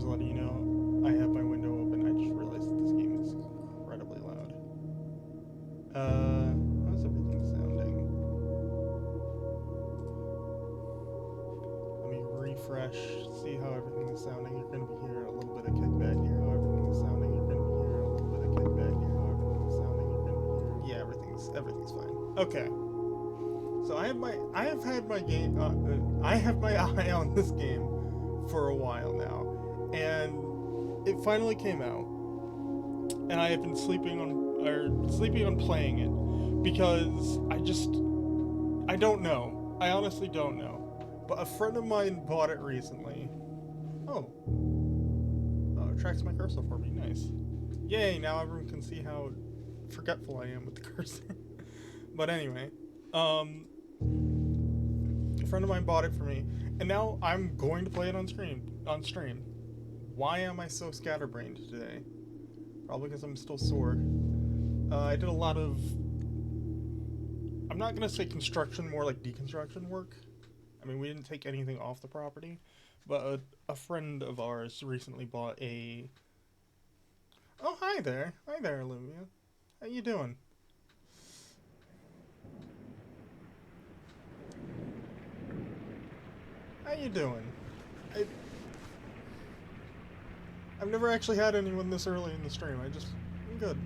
just letting you know, I have my window open. I just realized that this game is incredibly loud. How's everything sounding? Let me refresh, see how everything is sounding. You're going to be hearing a little bit of kickback here. How everything is sounding. You're going to be hearing a little bit of kickback here. How everything is sounding. You're going to be hearing. Yeah, everything's fine. Okay. So I have had my game. I have my eye on this game for a while now, and it finally came out, and I have been sleeping on playing it because I don't know. I honestly don't know. But a friend of mine bought it recently. Oh, it tracks my cursor for me. Nice. Yay! Now everyone can see how forgetful I am with the cursor. But anyway, um, a friend of mine bought it for me, and now I'm going to play it on stream. Why am I so scatterbrained today? Probably because I'm still sore. I did a lot of... I'm not going to say construction, more like deconstruction work. I mean, we didn't take anything off the property, but a friend of ours recently bought a... Oh, hi there. Hi there, Olivia. How you doing? How you doing? I've never actually had anyone this early in the stream. I'm good.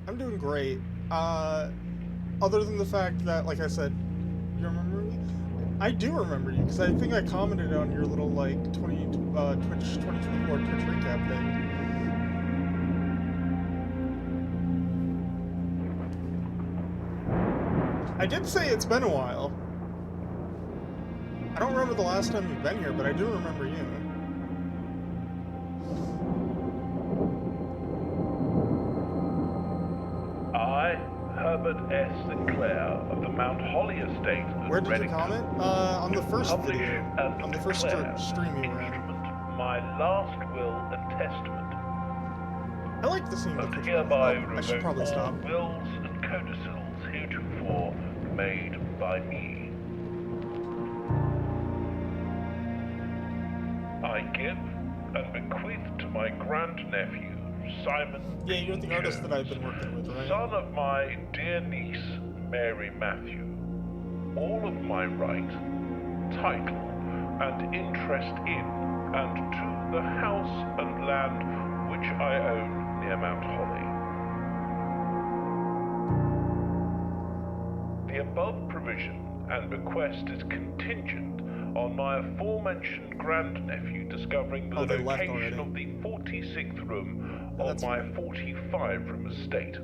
I'm doing great. Other than the fact that, like I said, you remember me? I do remember you, because I think I commented on your little, like, Twitch 2024 Twitch recap thing. I did say it's been a while. I don't remember the last time you've been here, but I do remember you. I, Herbert S. Sinclair of the Mount Holly Estate at Where did you Reddington, comment? On the first publish video. and On the first declare stream you were in. instrument my last will and testament. I like the scene. And hereby I should probably revoke all stop. wills and codicils heretofore made by me. I give and bequeath to my grandnephew, Simon Yeah, you're the Jones, artist that I've been working with, right? son of my dear niece, Mary Matthew, all of my right, title, and interest in and to the house and land which I own near Mount Holly. The above provision and bequest is contingent on my aforementioned grandnephew discovering the location of the 46th room of my 45-room estate.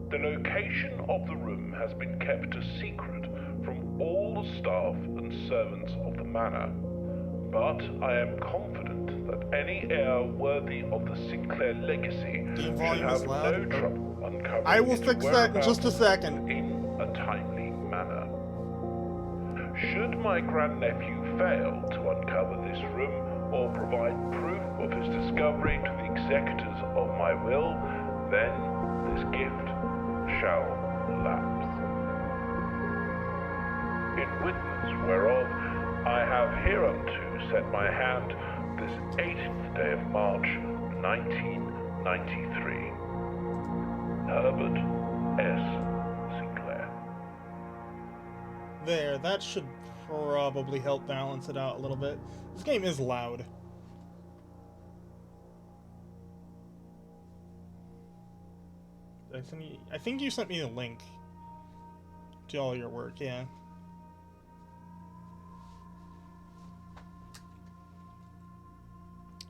The location of the room has been kept a secret from all the staff and servants of the manor, but I am confident that any heir worthy of the Sinclair legacy should have no trouble uncovering I will fix that in just a second. In a timely manner. Should my grandnephew fail to uncover this room or provide proof of his discovery to the executors of my will, then this gift shall lapse. In witness whereof I have hereunto set my hand this 18th day of March, 1993. Herbert S. Sinclair. There, that should probably help balance it out a little bit. This game is loud. I think you sent me a link to all your work, yeah.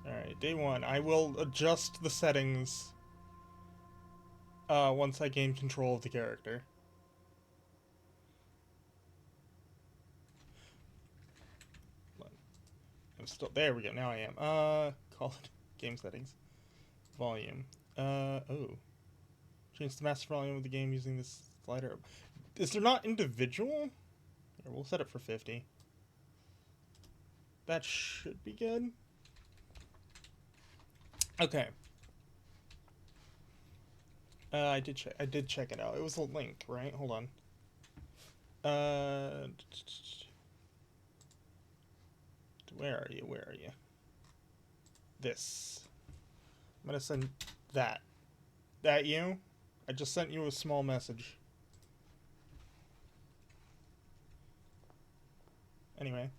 Alright, day one. I will adjust the settings once I gain control of the character. I'm still... There we go, now I am. Call it game settings. Volume. Oh. Change the master volume of the game using this slider. Is there not individual? Here, we'll set it for 50. That should be good. Okay. I did check it out. It was a link, right? Hold on. Where are you? this. I'm gonna send that. That you? I just sent you a small message. Anyway.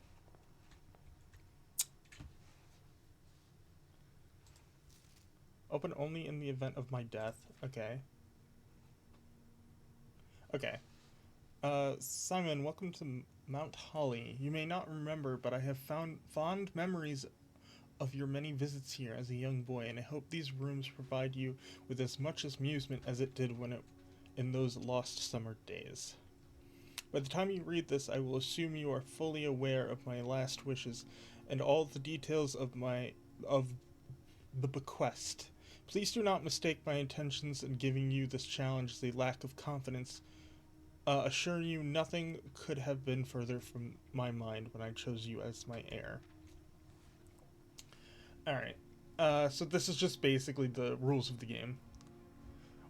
Open only in the event of my death. Okay. Okay. Simon, welcome to Mount Holly. You may not remember, but I have found fond memories of your many visits here as a young boy, and I hope these rooms provide you with as much amusement as it did in those lost summer days. By the time you read this, I will assume you are fully aware of my last wishes and all the details of the bequest. Please do not mistake my intentions in giving you this challenge as a lack of confidence. Assure you nothing could have been further from my mind when I chose you as my heir. Alright, so this is just basically the rules of the game.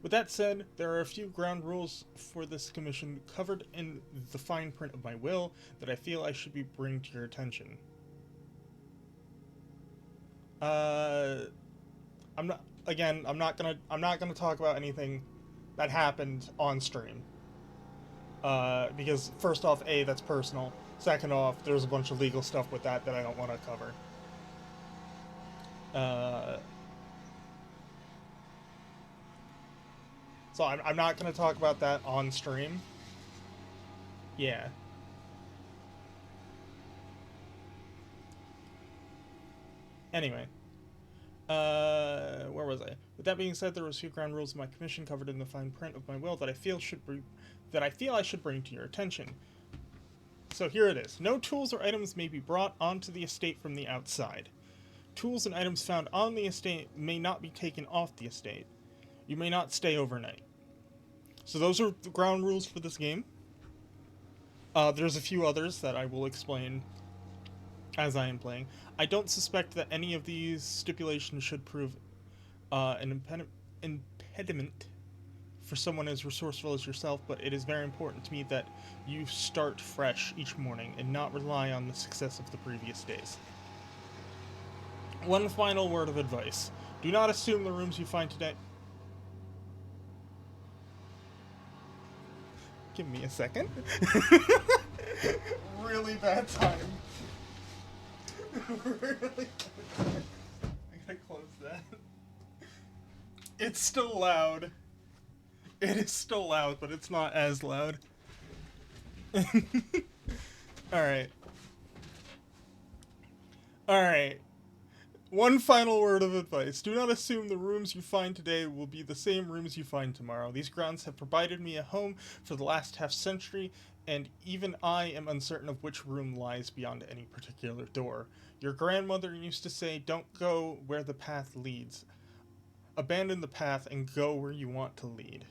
With that said, there are a few ground rules for this commission covered in the fine print of my will that I feel I should bring to your attention. I'm not gonna talk about anything that happened on stream. Because first off, A, that's personal. Second off, there's a bunch of legal stuff with that I don't want to cover. So I'm not going to talk about that on stream. Yeah. Anyway. Where was I? With that being said, there were a few ground rules of my commission covered in the fine print of my will that I feel I should bring to your attention. So here it is. No tools or items may be brought onto the estate from the outside. Tools and items found on the estate may not be taken off the estate. You may not stay overnight. So those are the ground rules for this game. There's a few others that I will explain as I am playing. I don't suspect that any of these stipulations should prove an impediment for someone as resourceful as yourself, but it is very important to me that you start fresh each morning and not rely on the success of the previous days. One final word of advice. Do not assume the rooms you find today... Give me a second. Really bad time. Really bad time. I gotta close that. It's still loud. It is still loud, but it's not as loud. Alright. Alright. One final word of advice. Do not assume the rooms you find today will be the same rooms you find tomorrow. These grounds have provided me a home for the last half-century, and even I am uncertain of which room lies beyond any particular door. Your grandmother used to say, don't go where the path leads. Abandon the path and go where you want to lead.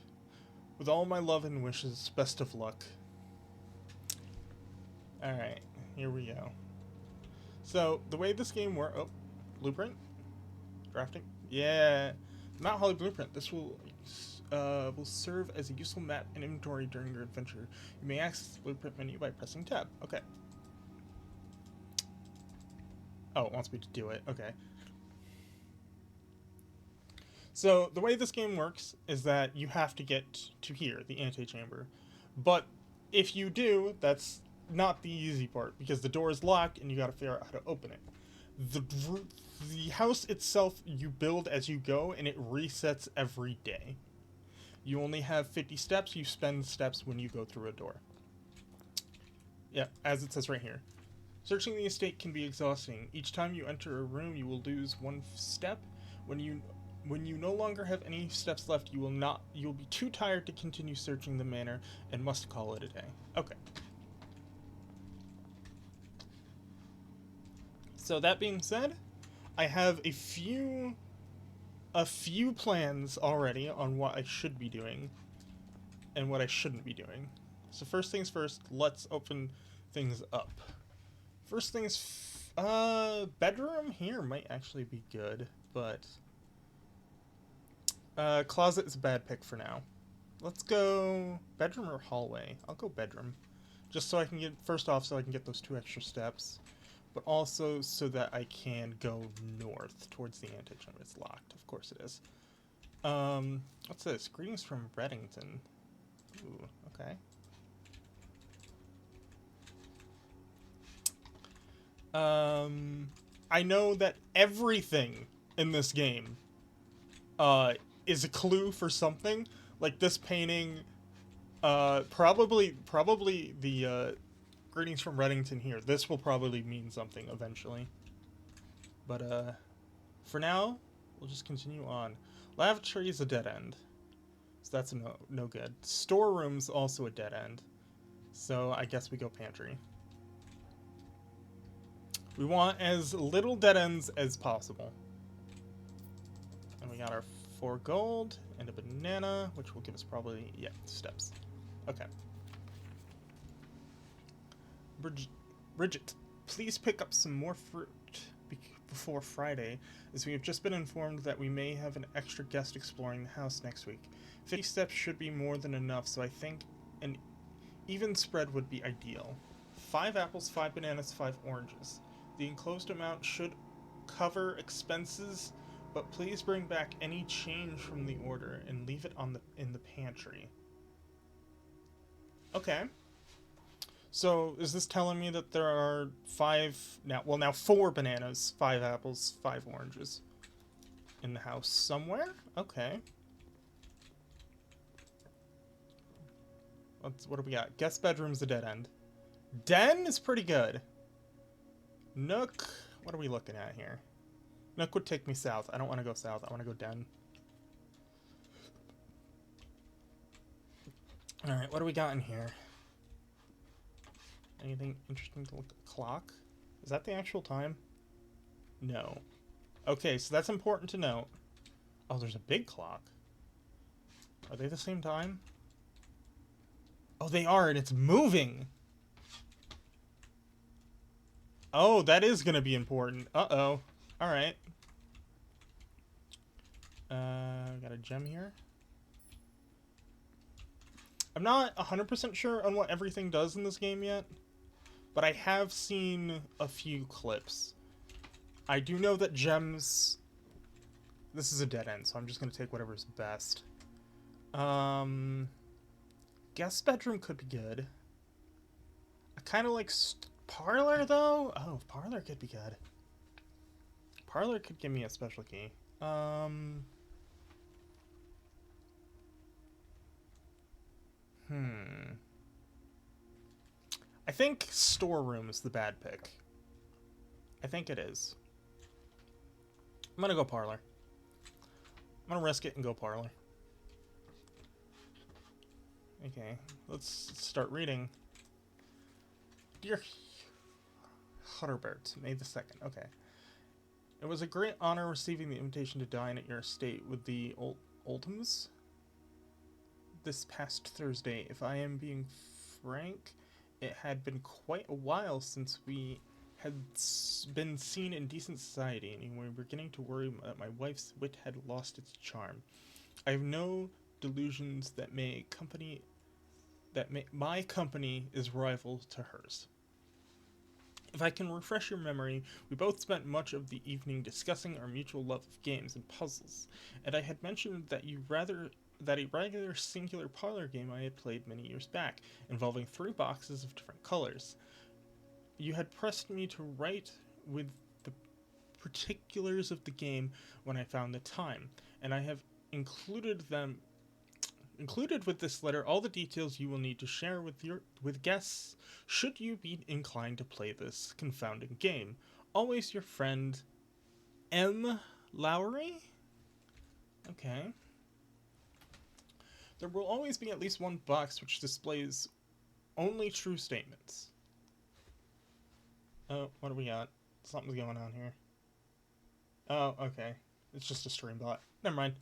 With all my love and wishes, best of luck. Alright, here we go. So, the way this game works... Oh, blueprint? Drafting? Yeah. Mount Holly blueprint. This will serve as a useful map and inventory during your adventure. You may access the blueprint menu by pressing tab. Okay. Oh, it wants me to do it. Okay. So, the way this game works is that you have to get to here, the antechamber. But if you do, that's not the easy part, because the door is locked and you gotta figure out how to open it. The house itself you build as you go, and it resets every day. You only have 50 steps. You spend steps when you go through a door. Yeah, as it says right here. Searching the estate can be exhausting. Each time you enter a room, you will lose one step. When you no longer have any steps left, you'll be too tired to continue searching the manor and must call it a day. Okay. So that being said, I have a few plans already on what I should be doing and what I shouldn't be doing. So first things first, let's open things up. First things, bedroom here might actually be good, but closet is a bad pick for now. Let's go bedroom or hallway. I'll go bedroom, just so I can get so I can get those 2 extra steps. but also so that I can go north towards the antigen. It's locked. Of course it is. What's this? Greetings from Reddington. Ooh, okay. I know that everything in this game is a clue for something. Like this painting, probably the greetings from Reddington here. This will probably mean something eventually. But for now, we'll just continue on. Lavatory is a dead end, so that's no good. Storeroom's also a dead end, so I guess we go pantry. We want as little dead ends as possible. And we got our 4 gold and a banana, which will give us probably, yeah, steps. Okay. Bridget, please pick up some more fruit before Friday, as we have just been informed that we may have an extra guest exploring the house next week. 50 steps should be more than enough, so I think an even spread would be ideal. 5 apples, 5 bananas, 5 oranges. The enclosed amount should cover expenses, but please bring back any change from the order and leave it in the pantry. Okay. So, is this telling me that there are 4 bananas, 5 apples, 5 oranges in the house somewhere? Okay. What do we got? Guest bedroom's a dead end. Den is pretty good. Nook, what are we looking at here? Nook would take me south. I don't want to go south. I want to go den. Alright, what do we got in here? Anything interesting to look at? Clock? Is that the actual time? No. Okay, so that's important to note. Oh, there's a big clock. Are they the same time? Oh, they are, and it's moving! Oh, that is gonna be important. Uh-oh. Alright. Got a gem here. I'm not 100% sure on what everything does in this game yet, but I have seen a few clips. I do know that gems... This is a dead end, so I'm just gonna take whatever's best. Guest bedroom could be good. I kind of like... Parlor, though? Oh, Parlor could be good. Parlor could give me a special key. I think storeroom is the bad pick. I think it is. I'm gonna go Parlor. I'm gonna risk it and go Parlor. Okay, let's start reading. Dear Hutterbert, May the 2nd. Okay. It was a great honor receiving the invitation to dine at your estate with the Oldhams this past Thursday. If I am being frank, it had been quite a while since we had been seen in decent society, and we were beginning to worry that my wife's wit had lost its charm. I have no delusions that my company is rival to hers. If I can refresh your memory, we both spent much of the evening discussing our mutual love of games and puzzles, and I had mentioned that a regular singular parlor game I had played many years back, involving 3 boxes of different colors. You had pressed me to write with the particulars of the game when I found the time, and I have included with this letter all the details you will need to share with guests should you be inclined to play this confounding game. Always your friend, M. Lowry? Okay. There will always be at least one box which displays only true statements. Oh, what do we got? Something's going on here. Oh, okay. It's just a stream bot. Never mind.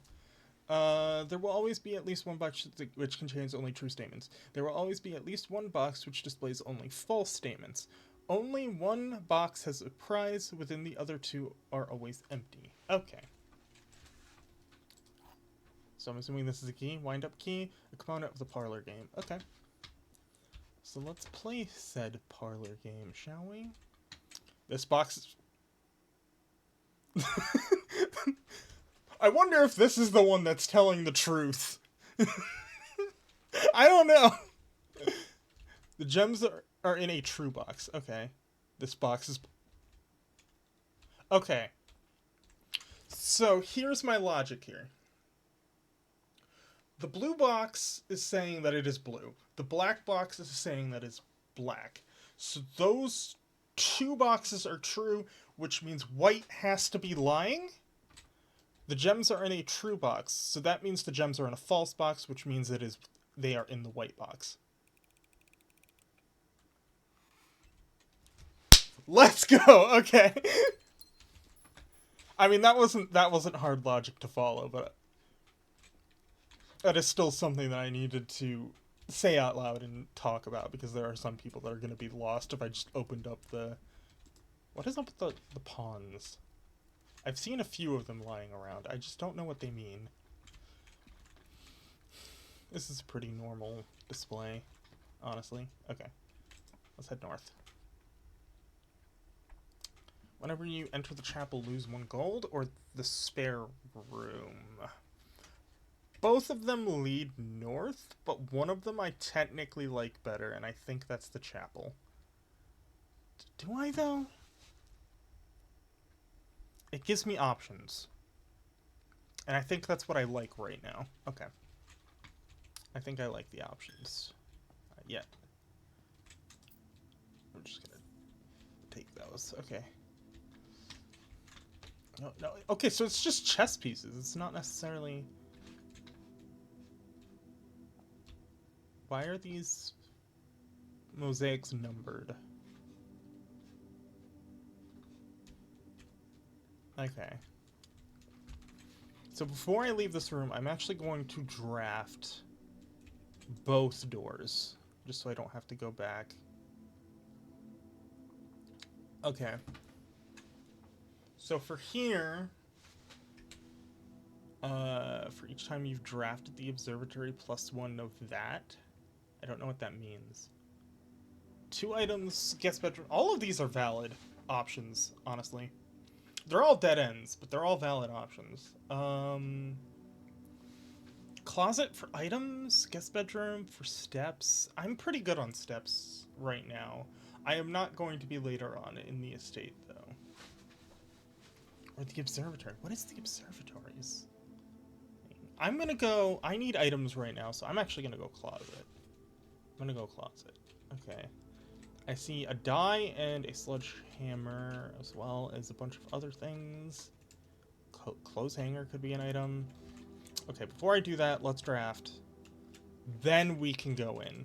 There will always be at least one box which contains only true statements. There will always be at least one box which displays only false statements. Only one box has a prize, within the other 2 are always empty. Okay. So I'm assuming this is a key, wind-up key, a component of the parlor game. Okay. So let's play said parlor game, shall we? This box is... I wonder if this is the one that's telling the truth. I don't know. The gems are in a true box. Okay. This box is... Okay. So, here's my logic here. The blue box is saying that it is blue. The black box is saying that it's black. So those two boxes are true, which means white has to be lying. The gems are in a true box, so that means the gems are in a false box, which means they are in the white box. Let's go. Okay. I mean, that wasn't hard logic to follow, but that is still something that I needed to say out loud and talk about, because there are some people that are going to be lost if I just opened up the... What is up with the pawns? I've seen a few of them lying around. I just don't know what they mean. This is a pretty normal display, honestly. Okay. Let's head north. Whenever you enter the chapel, lose 1 gold, or the spare room. Both of them lead north, but one of them I technically like better, and I think that's the chapel. Do I, though? It gives me options. And I think that's what I like right now. Okay. I think I like the options. Yet. I'm just gonna take those. Okay. No. Okay, so it's just chess pieces. It's not necessarily... Why are these mosaics numbered? Okay. So before I leave this room, I'm actually going to draft both doors, just so I don't have to go back. Okay. So for here, for each time you've drafted the observatory, +1 of that. I don't know what that means. 2 items, guest bedroom. All of these are valid options, honestly. They're all dead ends, but they're all valid options. Closet for items, guest bedroom for steps. I'm pretty good on steps right now. I am not going to be later on in the estate, though. Or the observatory. What is the observatories? I'm gonna go... I need items right now, so I'm actually gonna go closet. I'm gonna go closet. Okay. I see a die and a sledgehammer, as well as a bunch of other things. Clothes hanger could be an item. Okay, before I do that, let's draft. Then we can go in.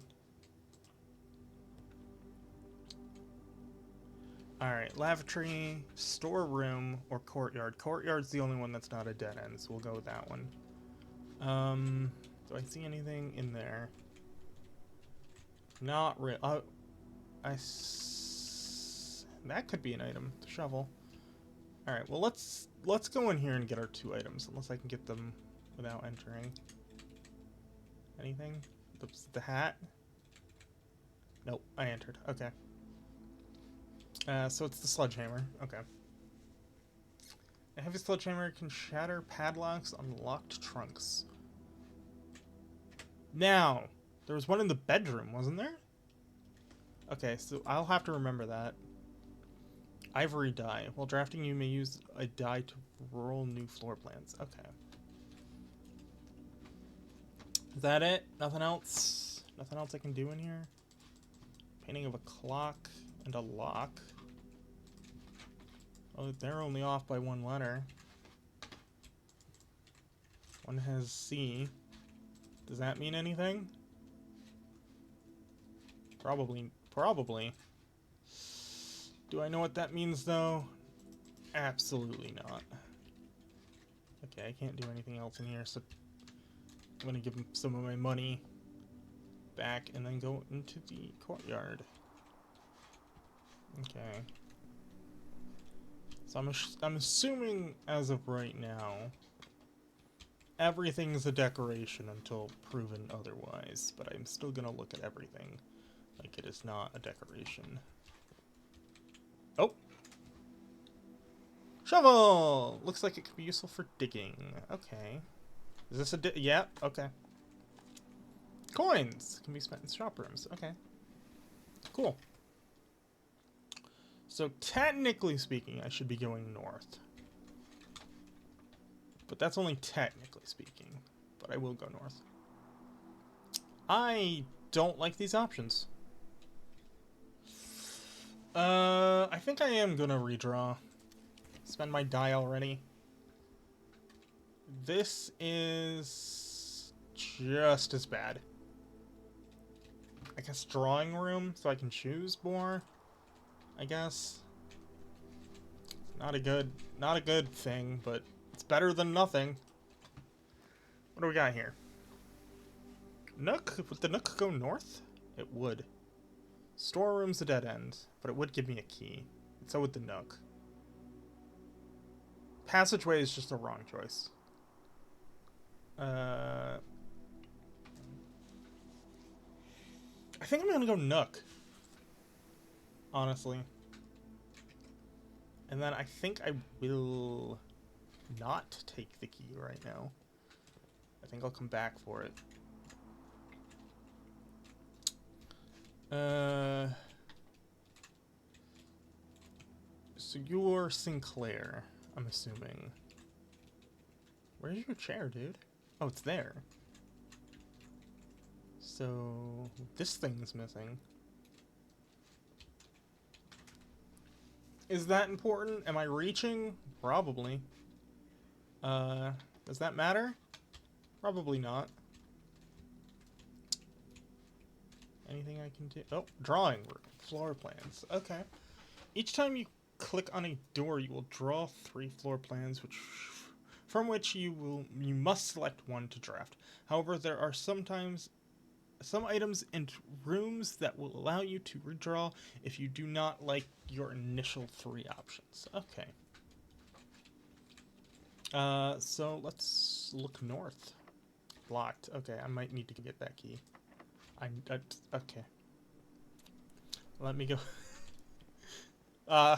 Alright, lavatory, storeroom, or courtyard. Courtyard's the only one that's not a dead end, so we'll go with that one. Do I see anything in there? Not really. That could be an item. The shovel. Alright, well let's go in here and get our 2 items, unless I can get them without entering. Anything? The hat? Nope, I entered. Okay. So it's the sledgehammer. Okay. A heavy sledgehammer can shatter padlocks on locked trunks. Now, there was one in the bedroom, wasn't there? Okay, so I'll have to remember that. Ivory dye. While drafting, you may use a dye to roll new floor plans. Okay. Is that it? Nothing else? Nothing else I can do in here? Painting of a clock and a lock. Oh, they're only off by 1 letter. One has C. Does that mean anything? Probably. Do I know what that means, though? Absolutely not. Okay, I can't do anything else in here, so I'm gonna give him some of my money back and then go into the courtyard. Okay. So I'm assuming, as of right now, everything's a decoration until proven otherwise, but I'm still gonna look at everything like it is not a decoration. Oh! Shovel! Looks like it could be useful for digging. Okay. Is this a yeah, okay. Coins can be spent in shop rooms. Okay. Cool. So technically speaking, I should be going north. But that's only technically speaking. But I will go north. I don't like these options. I think I am gonna redraw. Spend my die already. This is just as bad. I guess drawing room, so I can choose more. I guess. Not a good thing, but it's better than nothing. What do we got here? Nook? Would the Nook go north? It would. Storeroom's a dead end, but it would give me a key. And so would the Nook. Passageway is just a wrong choice. I think I'm gonna go Nook. Honestly. And then I think I will not take the key right now. I think I'll come back for it. So you're Sinclair, I'm assuming. Where's your chair, dude? Oh, it's there. So this thing's missing. Is that important? Am I reaching? Probably. Does that matter? Probably not. Anything I can do? Oh, drawing room. Floor plans. Okay. Each time you click on a door, you will draw 3 floor plans, from which you must select one to draft. However, there are some items and rooms that will allow you to redraw if you do not like your initial 3 options. Okay. So let's look north. Blocked. Okay, I might need to get that key. Okay. Let me go.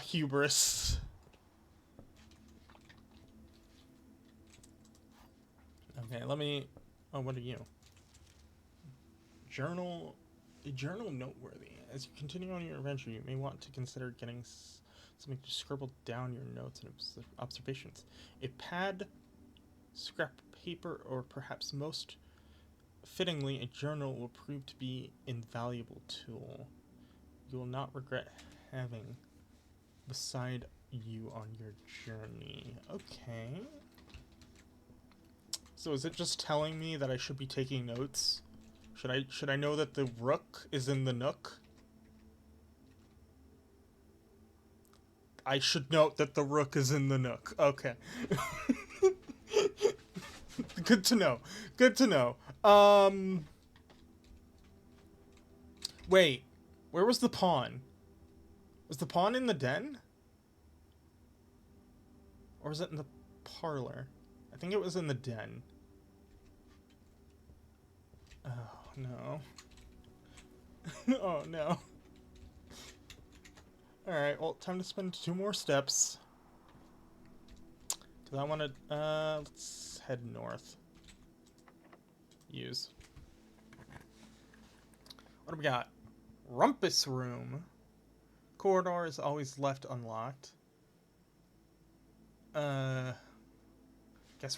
Hubris. Okay, let me... Oh, what are you? Journal noteworthy. As you continue on your adventure, you may want to consider getting something to scribble down your notes and observations. A pad, scrap paper, or perhaps most fittingly, a journal will prove to be an invaluable tool you will not regret having beside you on your journey. Okay. So is it just telling me that I should be taking notes? Should I know that the rook is in the Nook? I should note that the rook is in the Nook. Okay. Good to know. Good to know. Wait. Where was the pawn? Was the pawn in the den? Or was it in the parlor? I think it was in the den. Oh, no. Oh, no. Alright, well, time to spend 2 more steps. Because I want to, let's head north. Use. What do we got? Rumpus room. Corridor is always left unlocked. Guess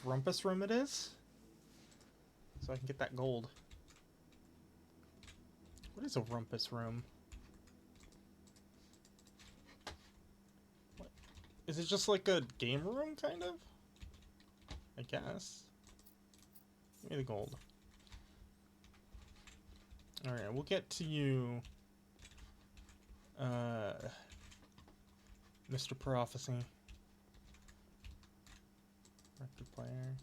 Rumpus room it is? So I can get that gold. What is a Rumpus room? What? Is it just like a game room, kind of? I guess. Give me the gold. Alright, we'll get to you, Mr. Prophecy. Record player.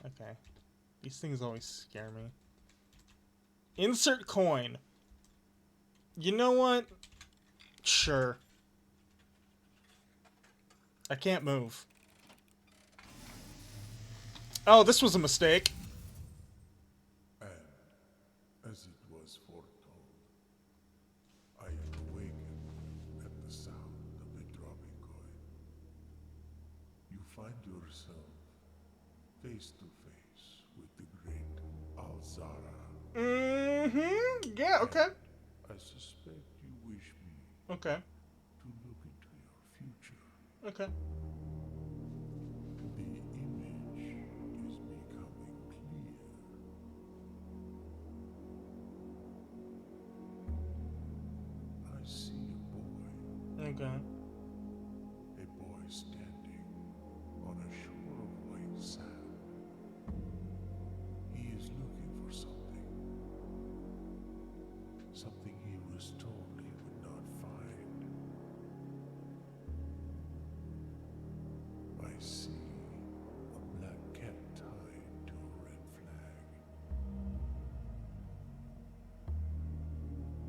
Okay. These things always scare me. Insert coin. You know what? Sure. I can't move. Oh, this was a mistake. And, as it was foretold, I awakened at the sound of the dropping coin. find yourself face to face with the great Alzara. Mm-hmm. Yeah, okay. I suspect you wish me Okay. to look into your future. Okay. The image is becoming clear. I see a boy. Okay. A boy standing on a shore of white sand. He is looking for something. Something he was told he would not find. I see a black cat tied to a red flag.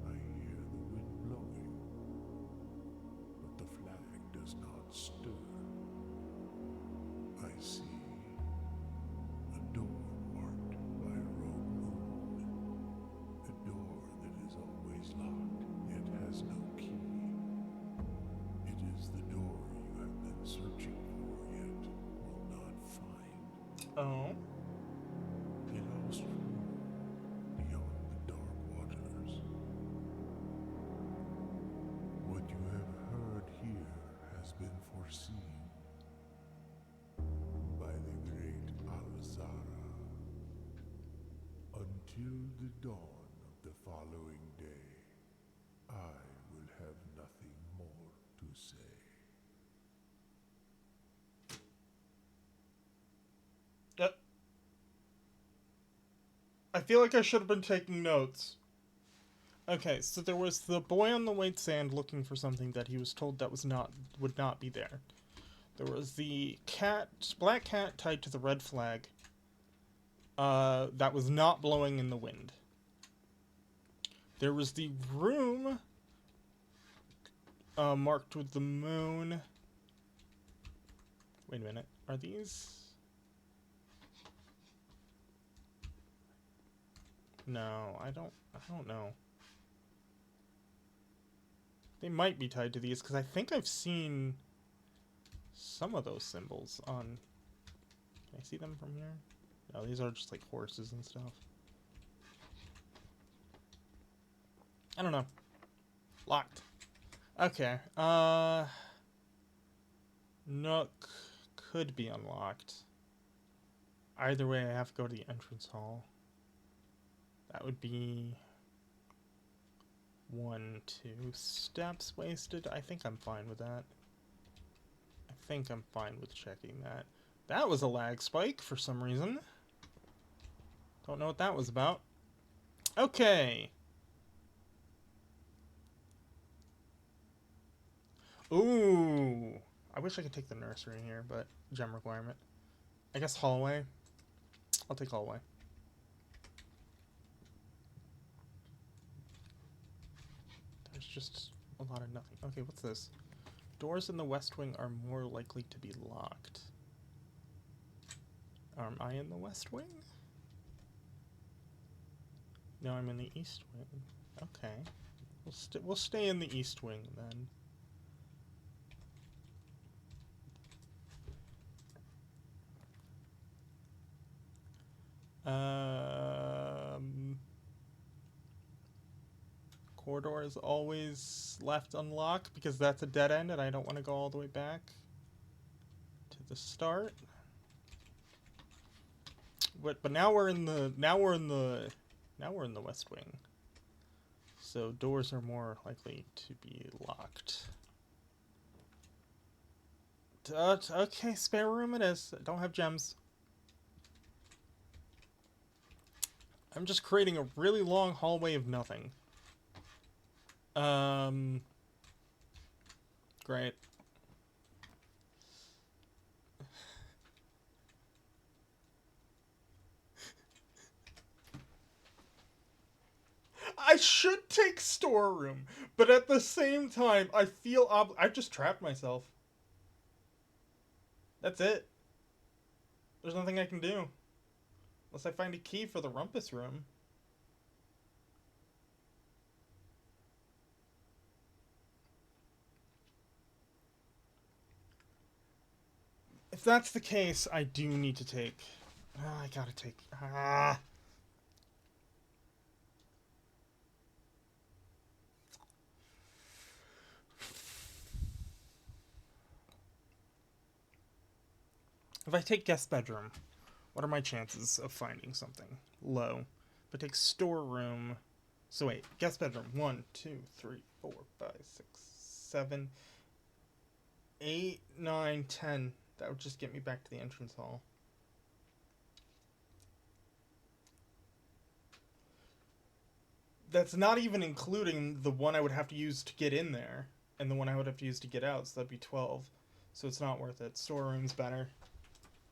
I hear the wind blowing, but the flag does not stir. I see a door marked by a rogue moon. A door that is always locked, yet has no key. It is the door you have been searching for, yet will not find. Oh. A lost room beyond the dark waters. What you have heard here has been foreseen by the great Alzara. Until the dawn of the following day, I will have nothing more to say. I feel like I should have been taking notes. Okay, so there was the boy on the white sand looking for something that he was told that would not be there. There was the black cat tied to the red flag. That was not blowing in the wind. There was the room marked with the moon. Wait a minute. Are these? No, I don't know. They might be tied to these because I think I've seen some of those symbols on. Can I see them from here? No, these are just like horses and stuff. I don't know. Locked. Okay. Nook could be unlocked. Either way, I have to go to the entrance hall. That would be 1, 2 steps wasted. I think I'm fine with that. I think I'm fine with checking that. That was a lag spike for some reason. Don't know what that was about. Okay. Ooh. I wish I could take the nursery here, but gem requirement. I guess hallway. I'll take hallway. There's just a lot of nothing. Okay, what's this? Doors in the west wing are more likely to be locked. Am I in the west wing? No, I'm in the east wing. Okay. We'll stay in the east wing then. Corridor is always left unlocked because that's a dead end and I don't want to go all the way back to the start. But now we're in the west wing. So doors are more likely to be locked. Okay, spare room it is. I don't have gems. I'm just creating a really long hallway of nothing. Great. I should take storeroom, but at the same time, I feel I've just trapped myself. That's it. There's nothing I can do. Unless I find a key for the rumpus room. If that's the case, I do need to take... I gotta take... If I take guest bedroom, what are my chances of finding something? Low. If I take storeroom... So wait, guest bedroom. 1, 2, 3, 4, 5, 6, 7, 8, 9, 10. That would just get me back to the entrance hall. That's not even including the one I would have to use to get in there, and the one I would have to use to get out, so that'd be 12. So it's not worth it. Storeroom's better.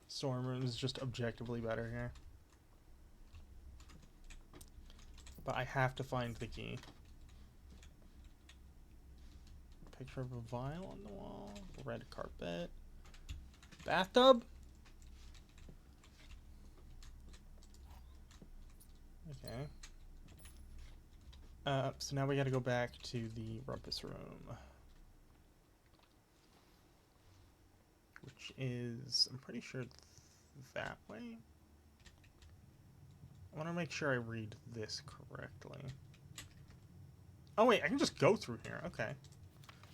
Storeroom is just objectively better here. But I have to find the key. Picture of a vial on the wall. Red carpet. Bathtub? Okay. So now we gotta go back to the rumpus room. Which is, I'm pretty sure that way. I want to make sure I read this correctly. Oh wait, I can just go through here. Okay.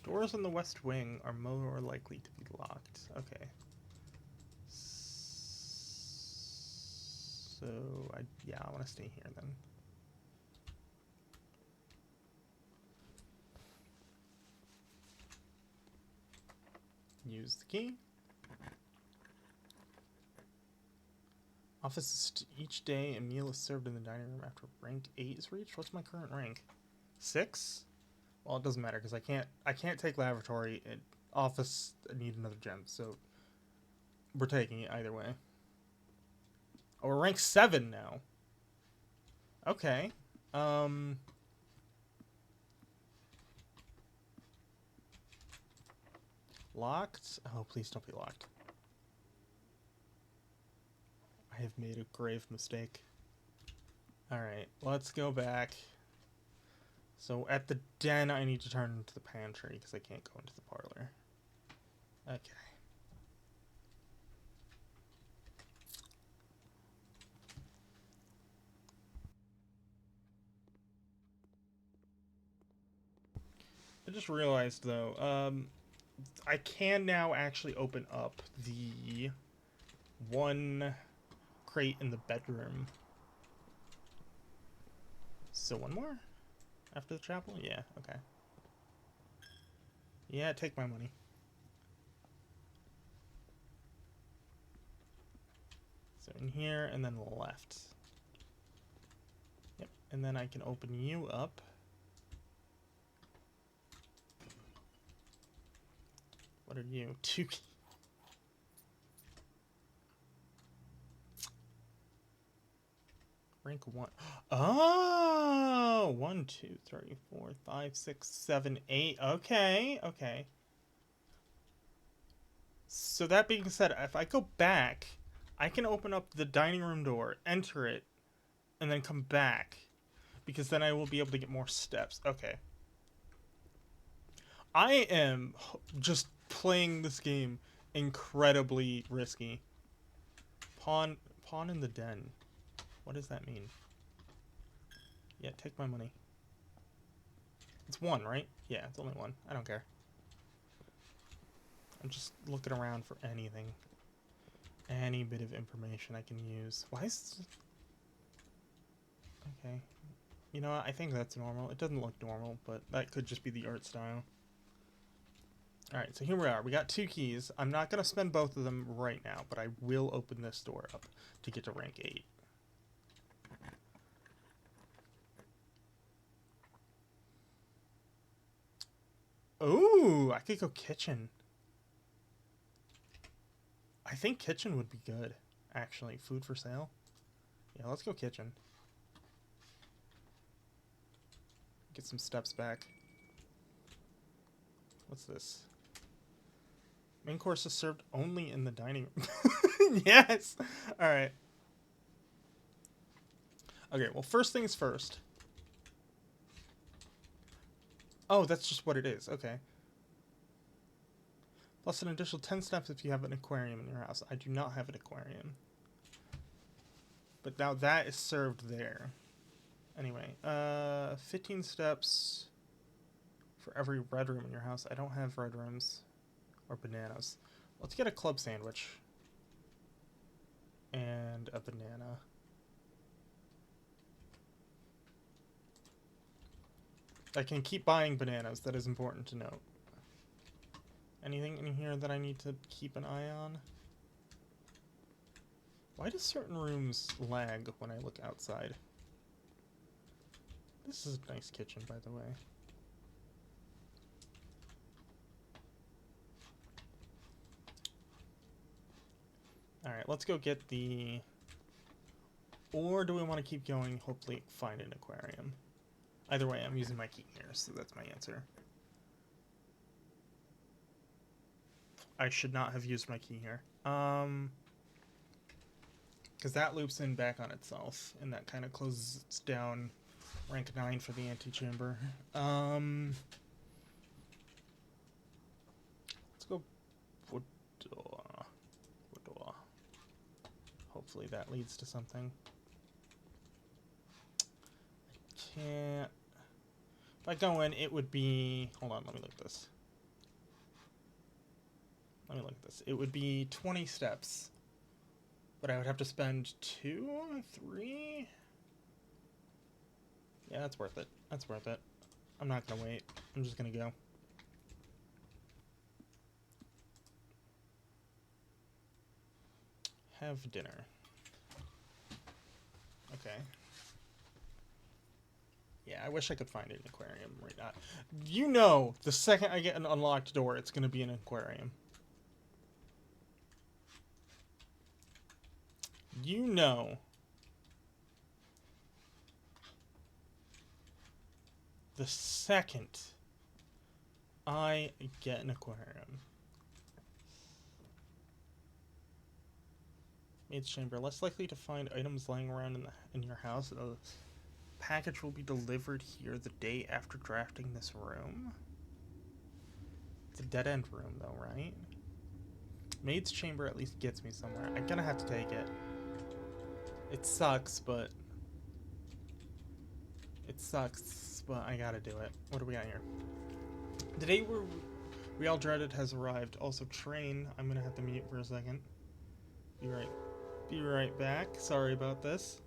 Doors in the west wing are more likely to be locked. Okay. So, yeah, I want to stay here then. Use the key. Office each day, a meal is served in the dining room after rank 8 is reached. What's my current rank? 6? Well, it doesn't matter because I can't take laboratory. Office, I need another gem, so we're taking it either way. Oh, we're rank 7 now. Okay. Locked? Oh, please don't be locked. I have made a grave mistake. Alright, let's go back. So at the den, I need to turn into the pantry because I can't go into the parlor. Okay. I just realized, though, I can now actually open up the one crate in the bedroom. So one more? After the chapel? Yeah, okay. Yeah, take my money. So in here, and then left. Yep, and then I can open you up. What are you? 2 keys. Rank 1. Oh! 1, 2, 3, 4, 5, 6, 7, 8. Okay, okay. So that being said, if I go back, I can open up the dining room door, enter it, and then come back. Because then I will be able to get more steps. Okay. I am just playing this game incredibly risky. Pawn in the den. What does that mean? Yeah, take my money. It's 1, right? Yeah, it's only 1. I don't care. I'm just looking around for anything. Any bit of information I can use. Why is this... Okay. You know what? I think that's normal. It doesn't look normal, but that could just be the art style. Alright, so here we are. We got 2 keys. I'm not going to spend both of them right now, but I will open this door up to get to rank 8. Ooh, I could go kitchen. I think kitchen would be good, actually. Food for sale? Yeah, let's go kitchen. Get some steps back. What's this? Main course is served only in the dining room. Yes! Alright. Okay, well, first things first. Oh, that's just what it is. Okay. Plus an additional 10 steps if you have an aquarium in your house. I do not have an aquarium. But now that is served there. Anyway, 15 steps for every red room in your house. I don't have red rooms or bananas. Let's get a club sandwich and a banana. I can keep buying bananas. That is important to note. Anything in here that I need to keep an eye on? Why do certain rooms lag when I look outside? This is a nice kitchen, by the way. Alright, let's go get the... Or do we want to keep going, hopefully find an aquarium? Either way, I'm using my key here, so that's my answer. I should not have used my key here. Because that loops in back on itself, and that kind of closes down rank 9 for the antechamber. Let's go Boudoir. Boudoir. Hopefully that leads to something. I can't... If I go in, it would be... Hold on, let me look at this. Let me look at this. It would be 20 steps. But I would have to spend 2, 3... Yeah, that's worth it. That's worth it. I'm not gonna wait. I'm just gonna go. Have dinner. Okay. Yeah, I wish I could find an aquarium right now. You know, the second I get an unlocked door, it's gonna be an aquarium. You know. The second I get an aquarium. Maid's chamber. Less likely to find items lying around in your house. A package will be delivered here the day after drafting this room. It's a dead-end room, though, right? Maid's chamber at least gets me somewhere. I'm gonna have to take it. It sucks, but... It sucks, but I gotta do it. What do we got here? The day we all dreaded has arrived. Also, train. I'm gonna have to mute for a second. Be right back. Sorry about this.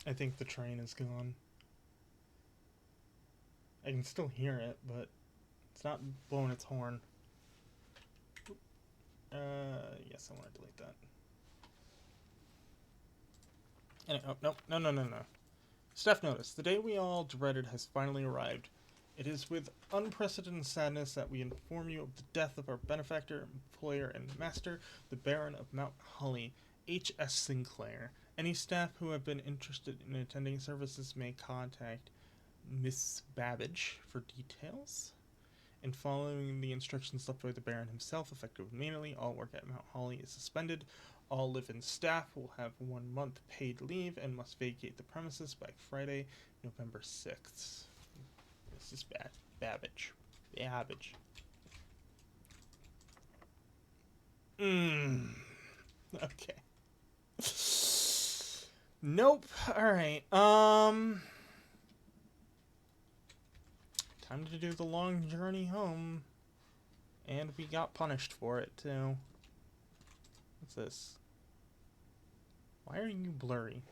I think the train is gone. I can still hear it, but it's not blowing its horn. Yes, I want to delete that. Anyway, oh, no. Staff notice. The day we all dreaded has finally arrived. It is with unprecedented sadness that we inform you of the death of our benefactor, employer, and master, the Baron of Mount Holly, H.S. Sinclair. Any staff who have been interested in attending services may contact Miss Babbage for details. And following the instructions left by the Baron himself, effective immediately, all work at Mount Holly is suspended. All live-in staff will have 1 month paid leave and must vacate the premises by Friday, November 6th. This is Babbage. Babbage. Okay. Nope. Alright. Time to do the long journey home. And we got punished for it, too. What's this? Why are you blurry?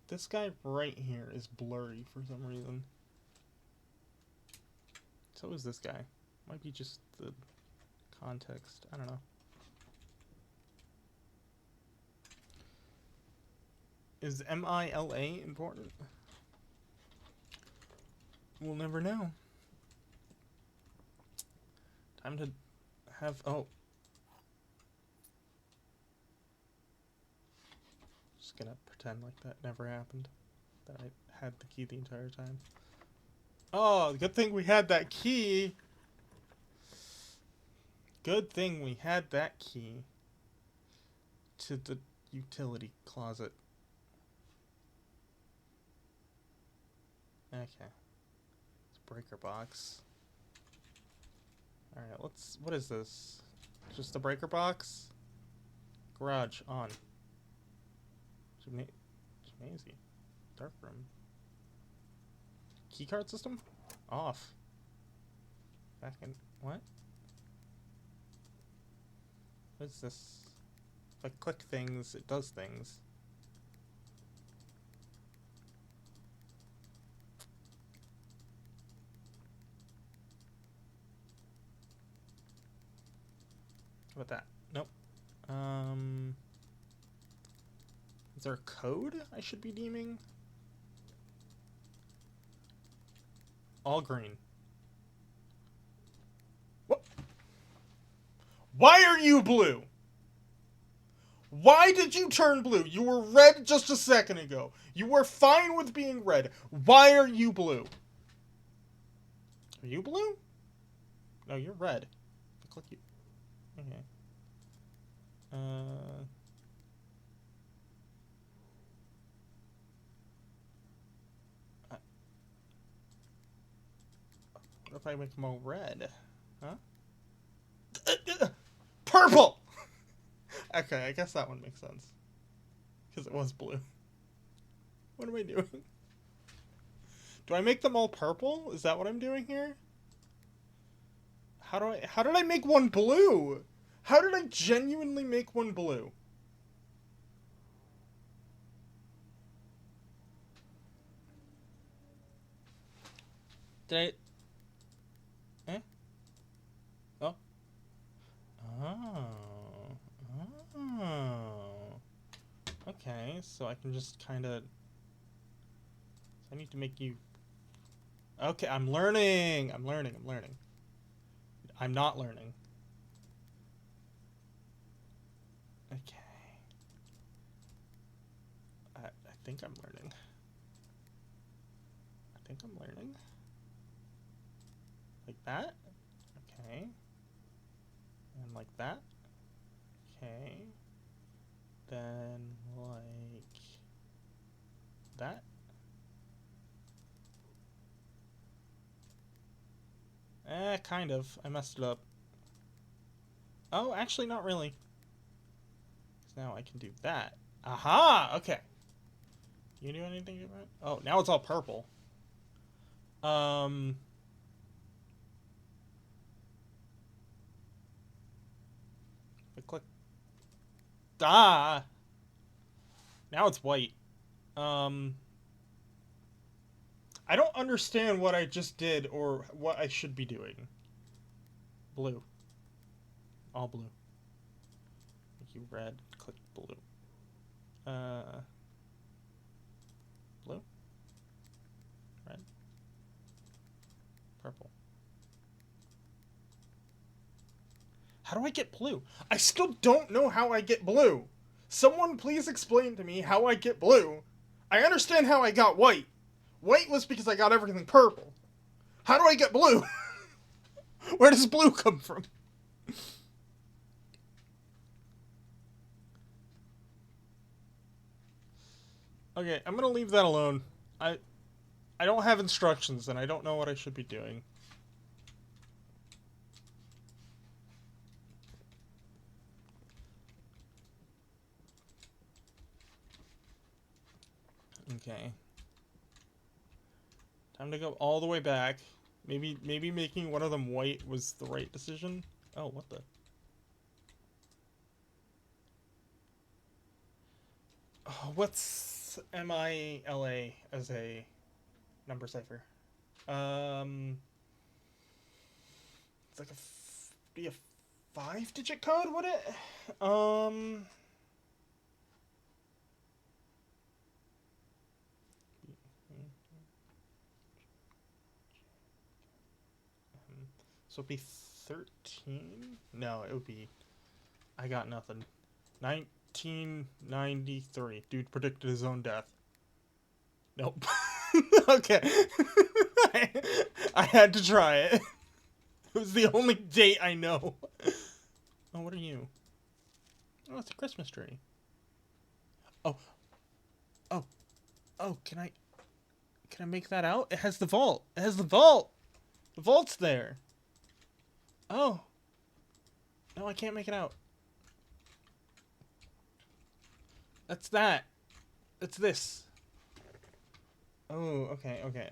This guy right here is blurry for some reason. So is this guy. Might be just the context. I don't know. Is MILA important? We'll never know. Time to have... Oh. Just gonna pretend like that never happened. That I had the key the entire time. Oh, good thing we had that key. Good thing we had that key to the utility closet. Okay. It's breaker box. Alright, let's... What is this? Just a breaker box? Garage, on. Gymnasium. Dark room. Keycard system? Off. Back in... What? What is this? If I click things, it does things. How about that? Nope. Is there a code I should be deeming? All green. What? Why are you blue? Why did you turn blue? You were red just a second ago. You were fine with being red. Why are you blue? Are you blue? No, you're red. Click you. Okay. What if I make them all red? Huh? Purple! Okay, I guess that one makes sense. Because it was blue. What am I doing? Do I make them all purple? Is that what I'm doing here? How did I make one blue? How did I genuinely make one blue? Did I... Eh? Oh. Oh. Okay, so I can just kind of... I need to make you... Okay, I'm learning! I'm learning. I'm not learning. Okay. I think I'm learning. Like that? Okay. And like that? Okay. Then like that? Kind of. I messed it up. Oh, actually not really. Because now I can do that. Aha! Okay. You do anything different? Oh, now it's all purple. I click. Ah! Now it's white. I don't understand what I just did or what I should be doing. Blue. All blue. Make you red. Click blue. Blue. Red. Purple. How do I get blue? I still don't know how I get blue. Someone please explain to me how I get blue. I understand how I got white. White was because I got everything purple. How do I get blue? Where does blue come from? Okay, I'm gonna leave that alone. I don't have instructions and I don't know what I should be doing. Okay. Time to go all the way back. Maybe making one of them white was the right decision. Oh, what the? Oh, what's MILA as a number cipher? It's like be a 5-digit code, would it? So it'd be 13? No, it would be... I got nothing. 1993. Dude predicted his own death. Nope. Okay. I had to try it. It was the only date I know. Oh, what are you? Oh, it's a Christmas tree. Oh. Oh. Oh, can I make that out? It has the vault. It has the vault. The vault's there. Oh. No, I can't make it out. That's that. That's this. Oh, okay, okay.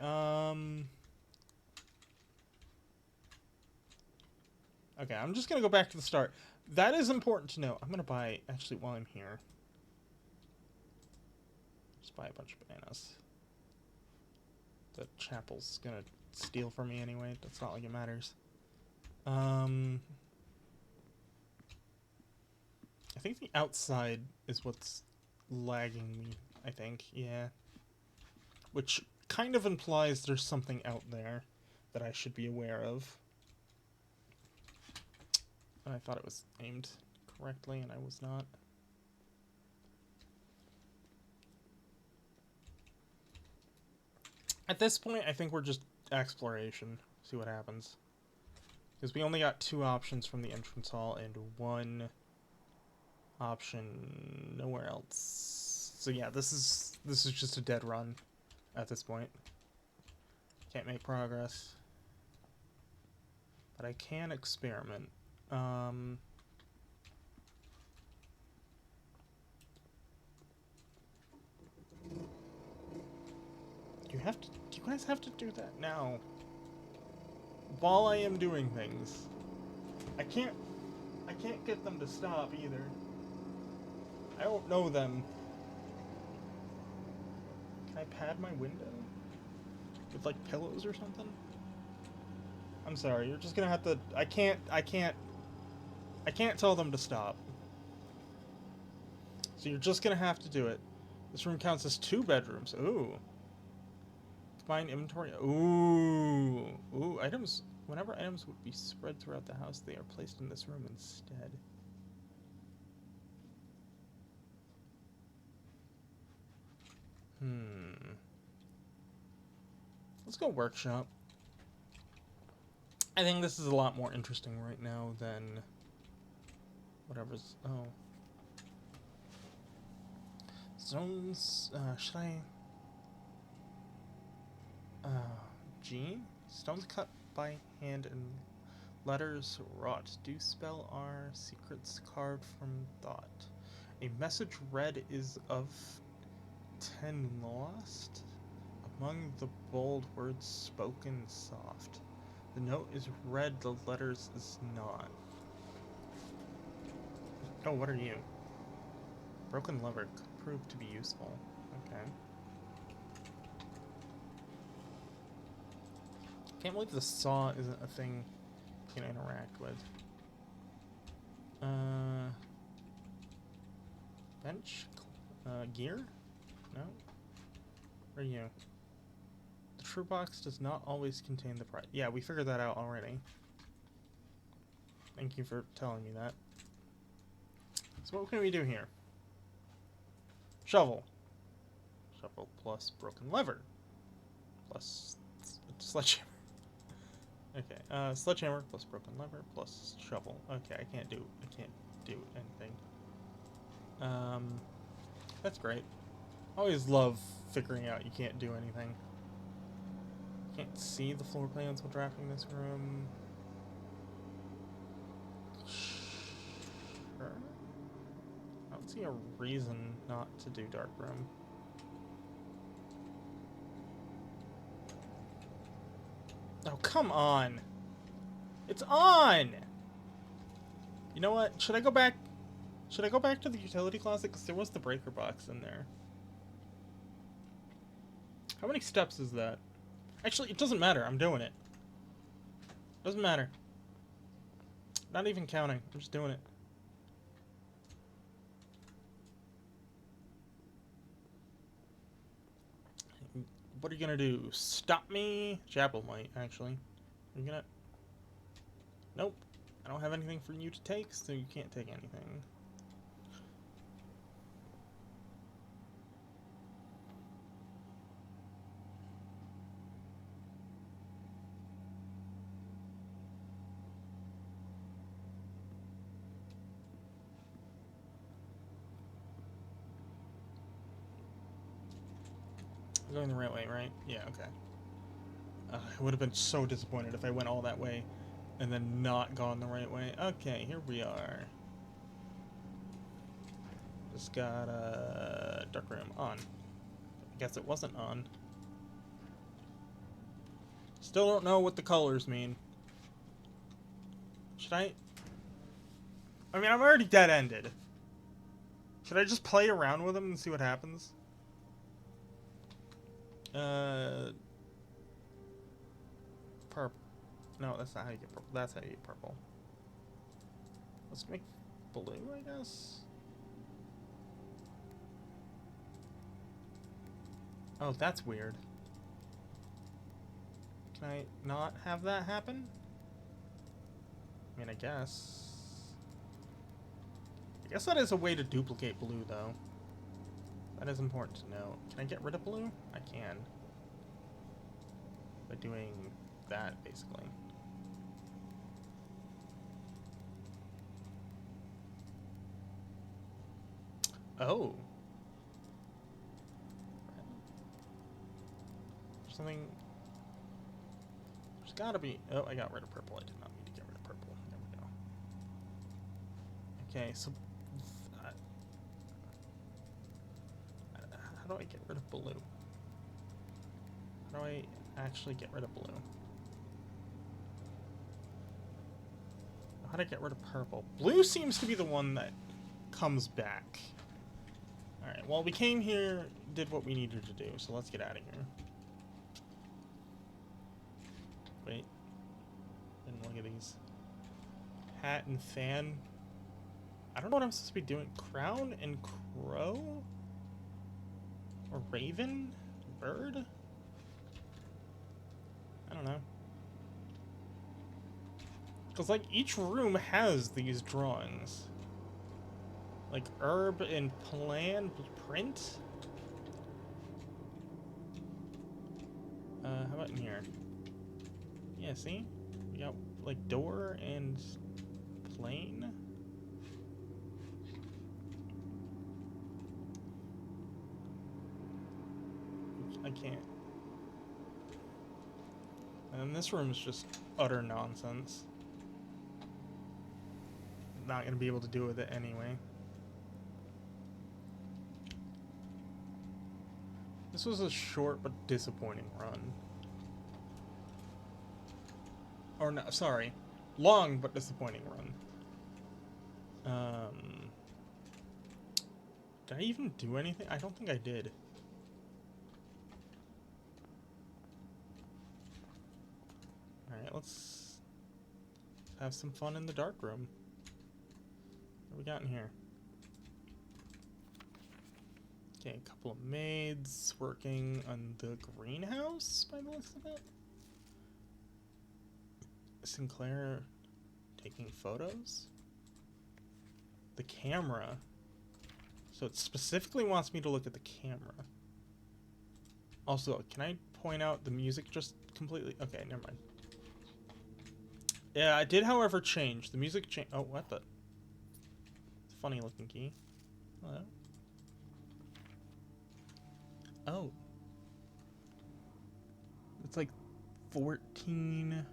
Okay, I'm just gonna go back to the start. That is important to know. I'm gonna buy, actually, while I'm here. Just buy a bunch of bananas. The chapel's gonna steal from me anyway. That's not like it matters. I think the outside is what's lagging me, I think, yeah. Which kind of implies there's something out there that I should be aware of. I thought it was aimed correctly, and I was not. At this point, I think we're just exploration. See what happens. Because we only got 2 options from the entrance hall and 1 option nowhere else. So yeah, this is just a dead run at this point. Can't make progress. But I can experiment. Do you guys have to do that now? While I am doing things. I can't get them to stop either. I don't know them. Can I pad my window? With like pillows or something? I'm sorry, you're just gonna have to... I can't tell them to stop. So you're just gonna have to do it. This room counts as 2 bedrooms. Ooh. Combine inventory. Ooh. Ooh, items... Whenever items would be spread throughout the house, they are placed in this room instead. Let's go workshop. I think this is a lot more interesting right now than whatever's... Oh. Stones... should I... G? Stones cut by hand and letters wrought. Do spell our secrets carved from thought. A message read is of 10 lost. Among the bold words spoken soft. The note is read, the letters is not. Oh, what are you? Broken lever could prove to be useful. Okay. Can't believe the saw isn't a thing you can interact with. Bench? Gear? No? Where are you? The true box does not always contain the prize. Yeah, we figured that out already. Thank you for telling me that. So what can we do here? Shovel. Shovel plus broken lever. Plus sledgehammer. Okay, sledgehammer plus broken lever plus shovel. Okay, I can't do anything. That's great. I always love figuring out you can't do anything. Can't see the floor plans while drafting this room. Sure. I don't see a reason not to do dark room. Oh, come on. It's on! You know what? Should I go back? Should I go back to the utility closet? Because there was the breaker box in there. How many steps is that? Actually, it doesn't matter. I'm doing it. Doesn't matter. Not even counting. I'm just doing it. What are you gonna do? Stop me? Chapel might, actually. Are you gonna... Nope. I don't have anything for you to take, so you can't take anything. I'm going the right way, right? Yeah, okay. I would have been so disappointed if I went all that way and then not gone the right way. Okay, here we are. Just got a dark room on. I guess it wasn't on. Still don't know what the colors mean. Should I... I mean, I'm already dead-ended. Should I just play around with them and see what happens? Purple. No, that's not how you get purple. That's how you get purple. Let's make blue, I guess. Oh, that's weird. Can I not have that happen? I mean, I guess that is a way to duplicate blue, though. That is important to know. Can I get rid of blue? I can. By doing that, basically. Oh. There's something... There's gotta be... Oh, I got rid of purple. I did not need to get rid of purple. There we go. Okay, so... How do I get rid of blue? How do I actually get rid of blue? How do I get rid of purple? Blue seems to be the one that comes back. Alright, well, we came here, did what we needed to do, so let's get out of here. Wait. And look at these. Hat and fan. I don't know what I'm supposed to be doing. Crown and crow? Or raven? Bird? I don't know. Because, like, each room has these drawings. Like, herb and plant print? How about in here? Yeah, see? We got, like, door and plane. I can't. And this room is just utter nonsense. Not gonna be able to do with it anyway. This was a short but disappointing run. Or no, sorry. Long but disappointing run. Did I even do anything? I don't think I did. Alright, let's have some fun in the dark room. What we got in here? Okay, a couple of maids working on the greenhouse by the looks of it. Sinclair taking photos. The camera. So it specifically wants me to look at the camera. Also, can I point out the music just completely... Okay, never mind. Yeah, I did, however, change. The music change... Oh, what the... It's a funny looking key. Hello? Oh. It's like 14...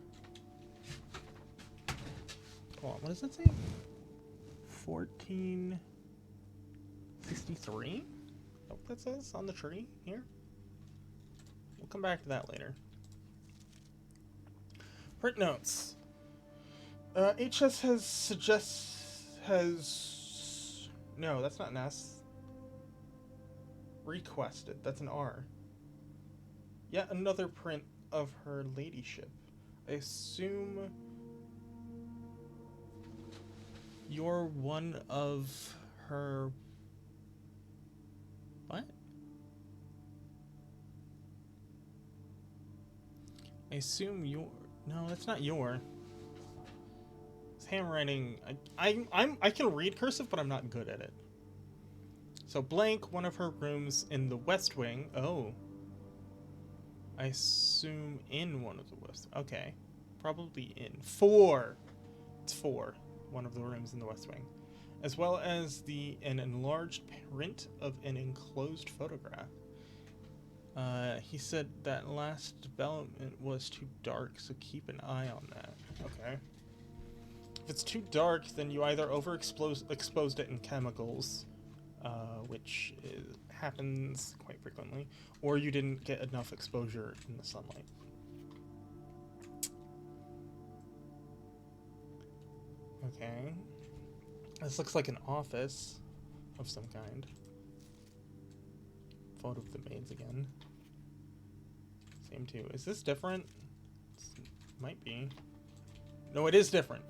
Hold on, what does that say? 1463? Oh, that says on the tree here. We'll come back to that later. Print notes. HS has... No, that's not an S. Requested. That's an R. Yet another print of her ladyship. I assume you're one of her... What? I assume you're... No, that's not your. It's handwriting. I can read cursive, but I'm not good at it. So blank, one of her rooms in the West Wing. Oh. I assume in one of the West. Okay. Probably in. 4. It's 4. One of the rooms in the West Wing. As well as an enlarged print of an enclosed photograph. He said that last development was too dark, so keep an eye on that. Okay. If it's too dark, then you either exposed it in chemicals, which happens quite frequently, or you didn't get enough exposure in the sunlight. Okay. This looks like an office of some kind. Photo of the maids again. Same too. Is this different? Might be. No, it is different.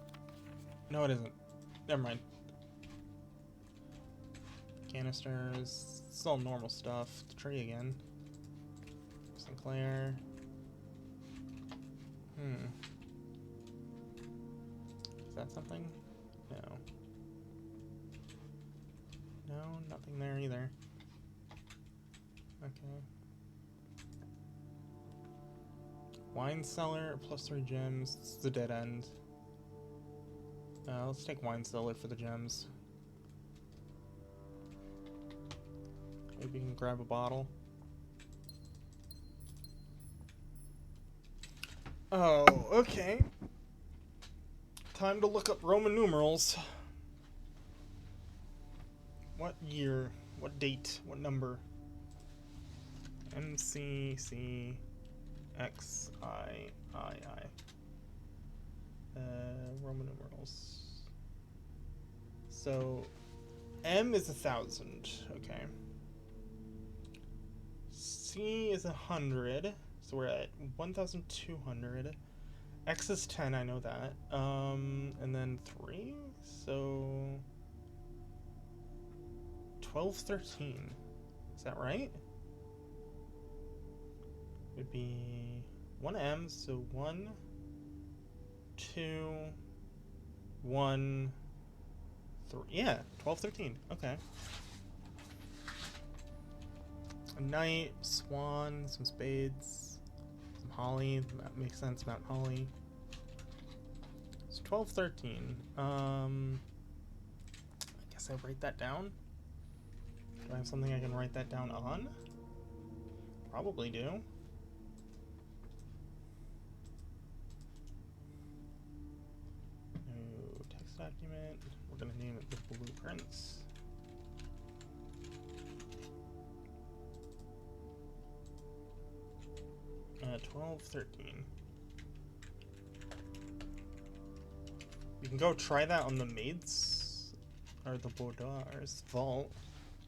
No, it isn't. Never mind. Canisters. It's all normal stuff. The tree again. Sinclair. Is that something? No. No, nothing there either. Okay. Wine cellar plus 3 gems. This is a dead end. Let's take wine cellar for the gems. Maybe we can grab a bottle. Oh, okay. Time to look up Roman numerals. What year? What date? What number? MCCXIII. Roman numerals. So, M is 1,000. Okay. C is 100. So we're at 1,200. X is 10. I know that. And then 3. So 1213. Is that right? Would be 1M, so 1, 2, 1, 3. Yeah, 1213. Okay. A knight, swan, some spades, some holly. That makes sense. Mount Holly. It's 1213. I guess I write that down. Do I have something I can write that down on? Probably do. New text document. We're gonna name it the Blueprints. Uh, 1213. You can go try that on the maids or the Boudoir's vault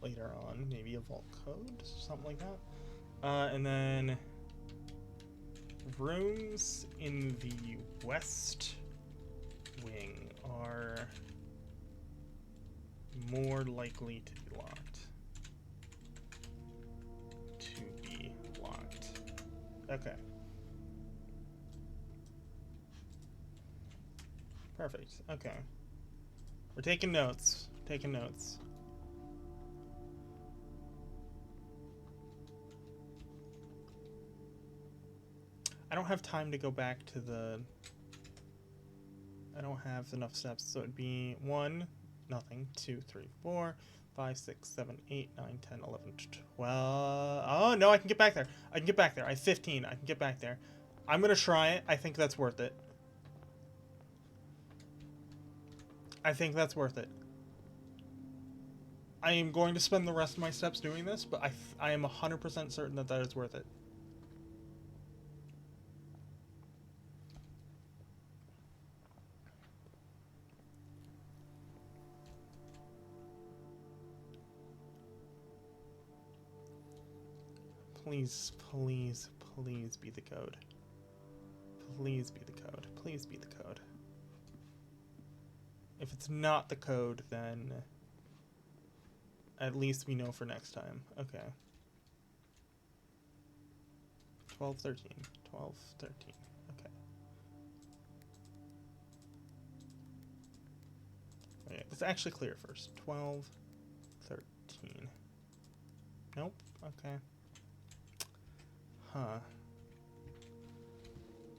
later on. Maybe a vault code, something like that. And then rooms in the West Wing are more likely to be locked. Okay. Perfect. Okay. We're taking notes. Taking notes. I don't have time to go back to the... I don't have enough steps, so it'd be 1, nothing, 2, 3, 4, 5, 6, 7, 8, 9, 10, 11, 12... Oh, no, I can get back there. I can get back there. I have 15. I can get back there. I'm going to try it. I think that's worth it. I think that's worth it. I am going to spend the rest of my steps doing this, but I am 100% certain that that is worth it. Please, please, please be the code. Please be the code. Please be the code. If it's not the code, then at least we know for next time. Okay. 12, 13. 12, 13. Okay. Okay, let's actually clear first. 12, 13. Nope. Okay. Huh.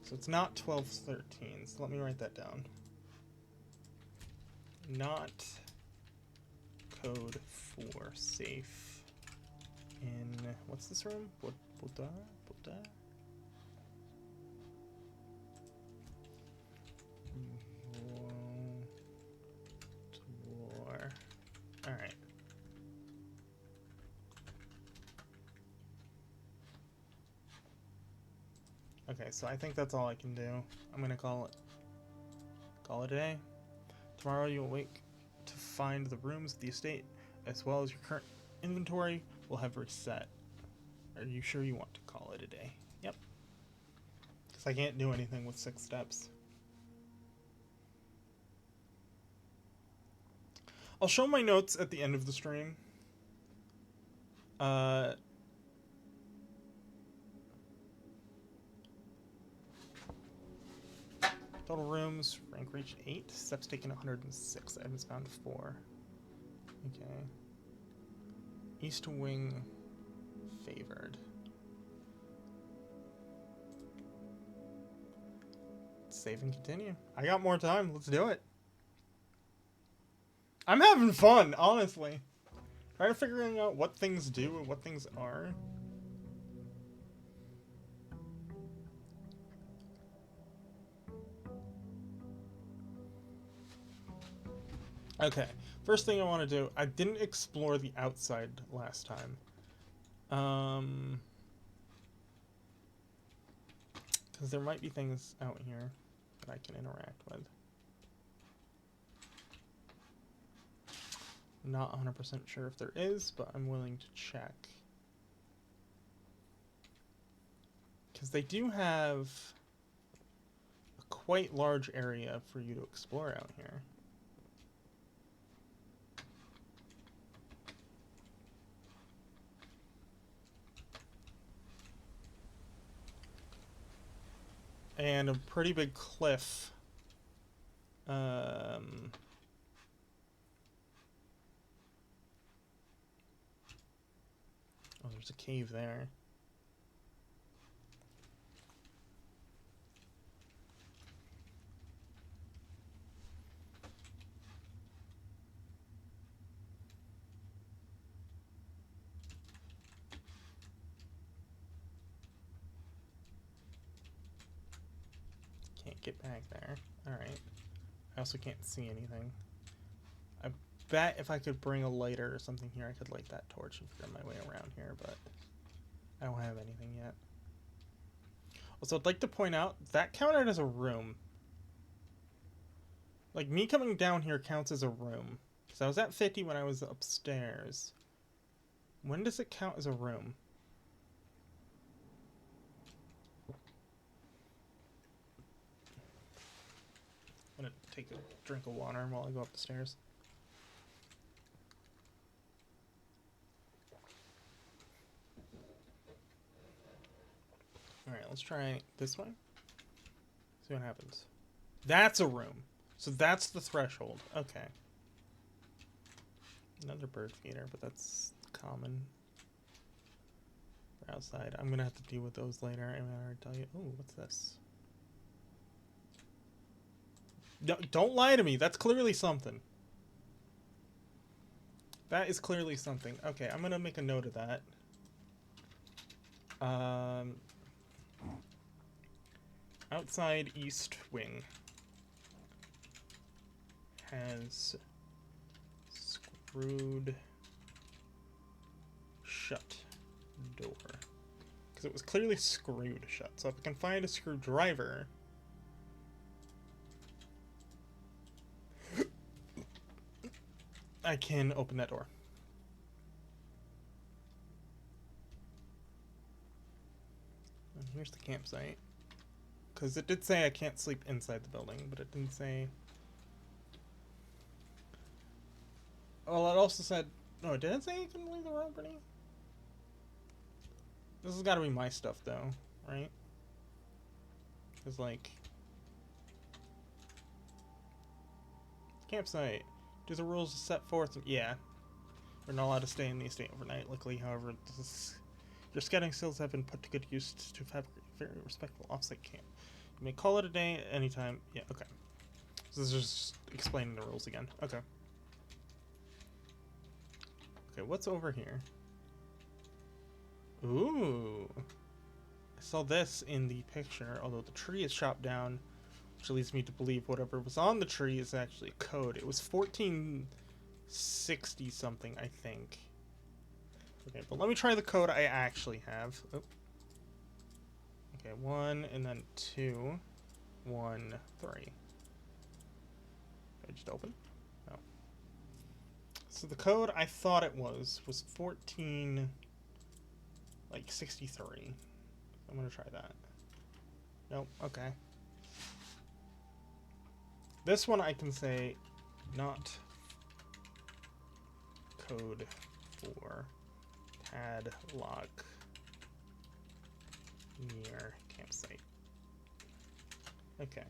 So it's not 12, 13. So let me write that down. Not code for safe in what's this room? Buddha? War. All right. Okay, so I think that's all I can do. I'm gonna call it a day. Tomorrow you'll wake to find the rooms of the estate, as well as your current inventory, will have reset. Are you sure you want to call it a day? Yep. Because I can't do anything with 6 steps. I'll show my notes at the end of the stream. Total rooms, rank reached 8, steps taken 106, items found 4. Okay. East wing favored. Save and continue. I got more time, let's do it. I'm having fun, honestly. Trying to figuring out what things do and what things are. Okay, first thing I want to do, I didn't explore the outside last time. Because there might be things out here that I can interact with. Not 100% sure if there is, but I'm willing to check. Because they do have a quite large area for you to explore out here. And a pretty big cliff. Oh, there's a cave there. Can't get back there. Alright. I also can't see anything. I bet if I could bring a lighter or something here, I could light that torch and figure my way around here, but I don't have anything yet. Also, I'd like to point out, that counted as a room. Like, me coming down here counts as a room. Because I was at 50 when I was upstairs. When does it count as a room? I'm gonna take a drink of water while I go up the stairs. Alright, let's try this way. See what happens. That's a room. So that's the threshold. Okay. Another bird feeder, but that's common. They're outside. I'm gonna have to deal with those later. I'm gonna tell you. Oh, what's this? No, don't lie to me. That's clearly something. That is clearly something. Okay, I'm gonna make a note of that. Outside east wing has screwed shut door. Because it was clearly screwed shut. So if I can find a screwdriver... I can open that door. here's the campsite. Because it did say I can't sleep inside the building, but it didn't say... Well, it also said... No, it didn't say you can leave the room, Brittany? This has got to be my stuff, though, right? Because, like... Campsite. Do the rules set forth... Yeah. We're not allowed to stay in the estate overnight. Luckily, however, your scouting skills have been put to good use to fabricate a very respectable offsite camp. You may call it a day at any time. Yeah, okay. So this is just explaining the rules again. Okay. Okay, what's over here? Ooh. I saw this in the picture, although the tree is chopped down, which leads me to believe whatever was on the tree is actually a code. It was 1460 something, I think. Okay, but let me try the code I actually have. Oh. Okay, 1 and then 2, 1, 3. Did I just open? No. So the code I thought it was 14, like 63. I'm gonna try that. Nope. Okay. This one I can say not code for padlock near campsite. Okay.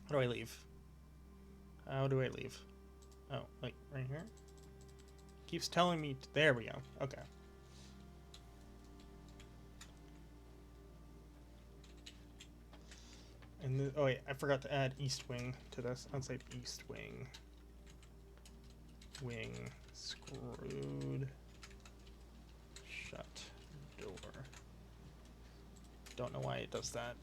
How do I leave? How do I leave? Oh, like right here? Keeps telling me there we go. Okay. And the, oh wait, I forgot to add East Wing to this. Outside East Wing. Wing screwed. Shut door. Don't know why it does that.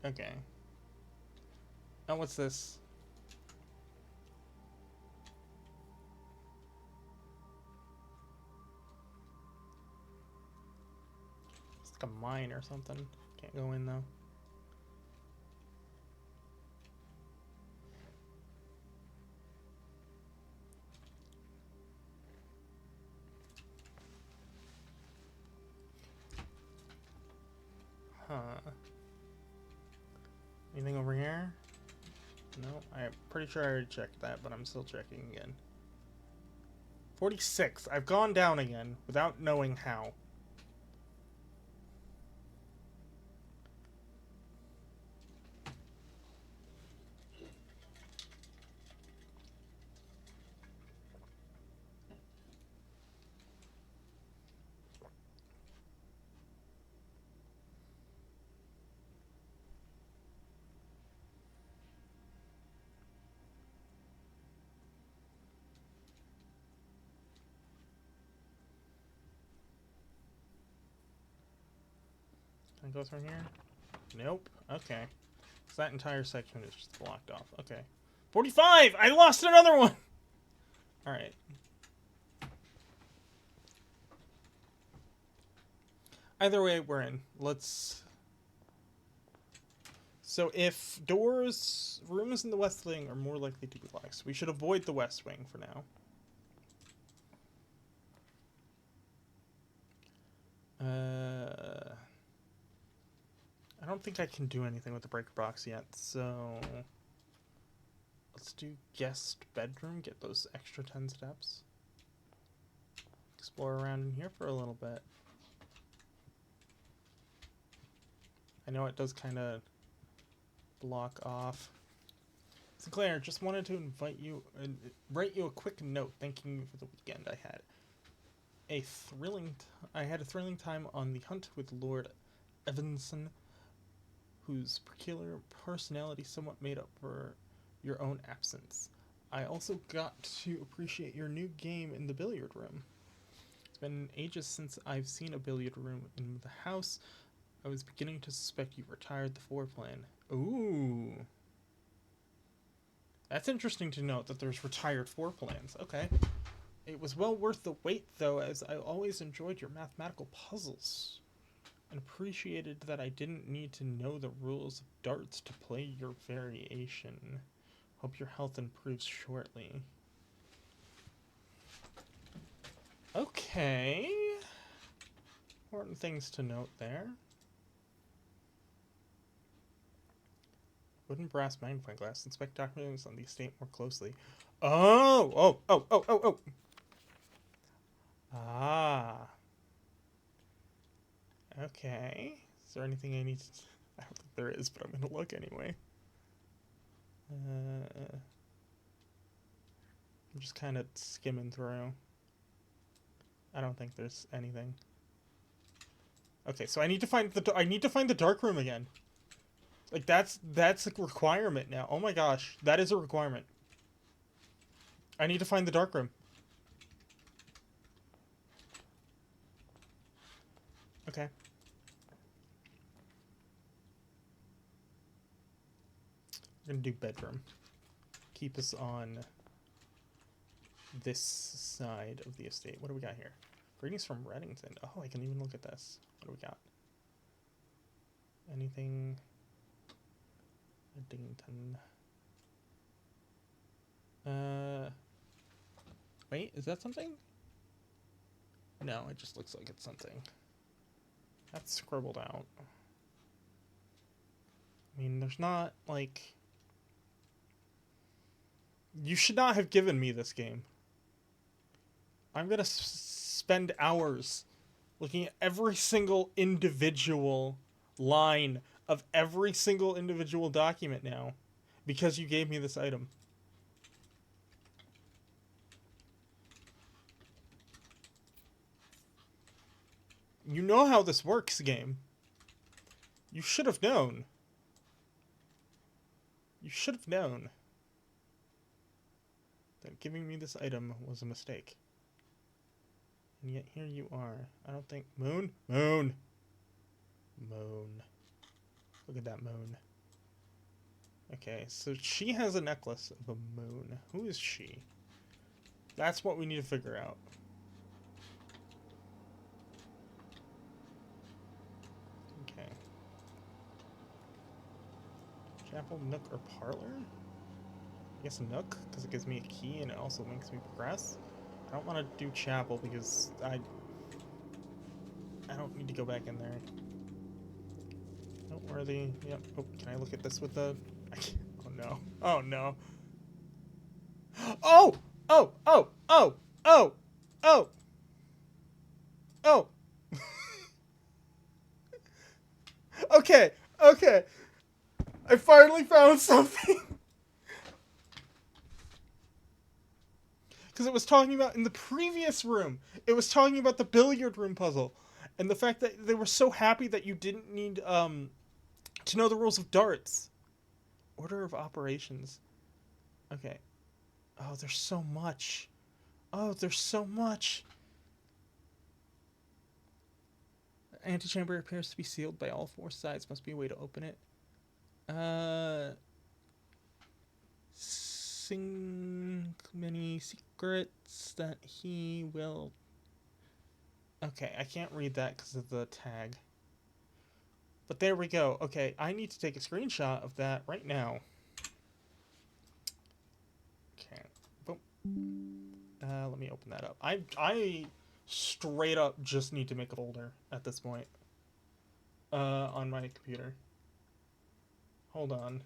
Okay. Now what's this? It's like a mine or something. Can't go in though. Huh. Anything over here? No, I'm pretty sure I already checked that, but I'm still checking again. 46. I've gone down again without knowing how. Can I go through here? Nope. Okay. So that entire section is just blocked off. Okay. 45! I lost another one! Alright. Either way, we're in. Let's... So if rooms in the West Wing are more likely to be locked, we should avoid the West Wing for now. I don't think I can do anything with the breaker box yet, so let's do guest bedroom, get those extra 10 steps. Explore around in here for a little bit. I know it does kind of block off. Sinclair, just wanted to invite you and write you a quick note thanking you for the weekend I had. I had a thrilling time on the hunt with Lord Evanson, whose peculiar personality somewhat made up for your own absence. I also got to appreciate your new game in the billiard room. It's been ages since I've seen a billiard room in the house. I was beginning to suspect you retired the floor plan. Ooh. That's interesting to note that there's retired floor plans. Okay. It was well worth the wait, though, as I always enjoyed your mathematical puzzles. And appreciated that I didn't need to know the rules of darts to play your variation. Hope your health improves shortly. Okay. Important things to note there. Wooden brass magnifying glass. Inspect documents on the estate more closely. Oh! Oh! Ah. Okay. Is there anything I need to... I don't think there is, but I'm going to look anyway. I'm just kind of skimming through. I don't think there's anything. Okay, so I need to find the dark room again. Like that's a requirement now. Oh my gosh, that is a requirement. I need to find the dark room. Okay. We're gonna do bedroom. Keep us on this side of the estate. What do we got here? Greetings from Reddington. Oh, I can even look at this. What do we got? Anything? Reddington. Wait, is that something? No, it just looks like it's something. That's scribbled out. I mean, there's not, like... You should not have given me this game. I'm gonna spend hours looking at every single individual line of every single individual document now because you gave me this item. You know how this works, game. You should have known. You should have known that giving me this item was a mistake. And yet here you are. I don't think... Moon? Moon! Moon. Look at that moon. Okay, so she has a necklace of a moon. Who is she? That's what we need to figure out. Okay. Chapel, nook, or parlor? I guess nook, because it gives me a key and it also makes me progress. I don't want to do chapel because I don't need to go back in there. Noteworthy. Yep. Oh, can I look at this with the... Oh no. Oh no. Oh! Oh! Oh! Oh! Oh! Oh! Oh! Okay. Okay. I finally found something. Because it was talking about, in the previous room, it was talking about the billiard room puzzle. And the fact that they were so happy that you didn't need to know the rules of darts. Order of operations. Okay. Oh, there's so much. Oh, there's so much. The antechamber appears to be sealed by all four sides. Must be a way to open it. Sing many secrets that he will... Okay, I can't read that because of the tag. But there we go. Okay, I need to take a screenshot of that right now. Okay, boom. Let me open that up. I straight up just need to make a folder at this point. On my computer. Hold on.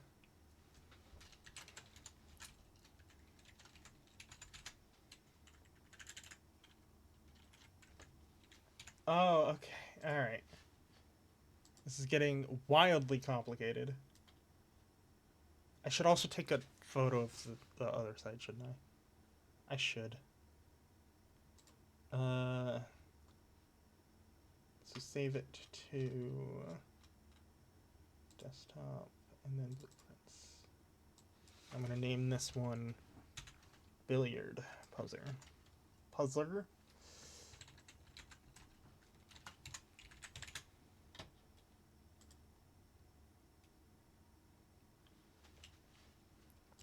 Oh, okay. Alright. This is getting wildly complicated. I should also take a photo of the other side, shouldn't I? I should. So save it to desktop and then blueprints. I'm gonna name this one Billiard Puzzler. Puzzler?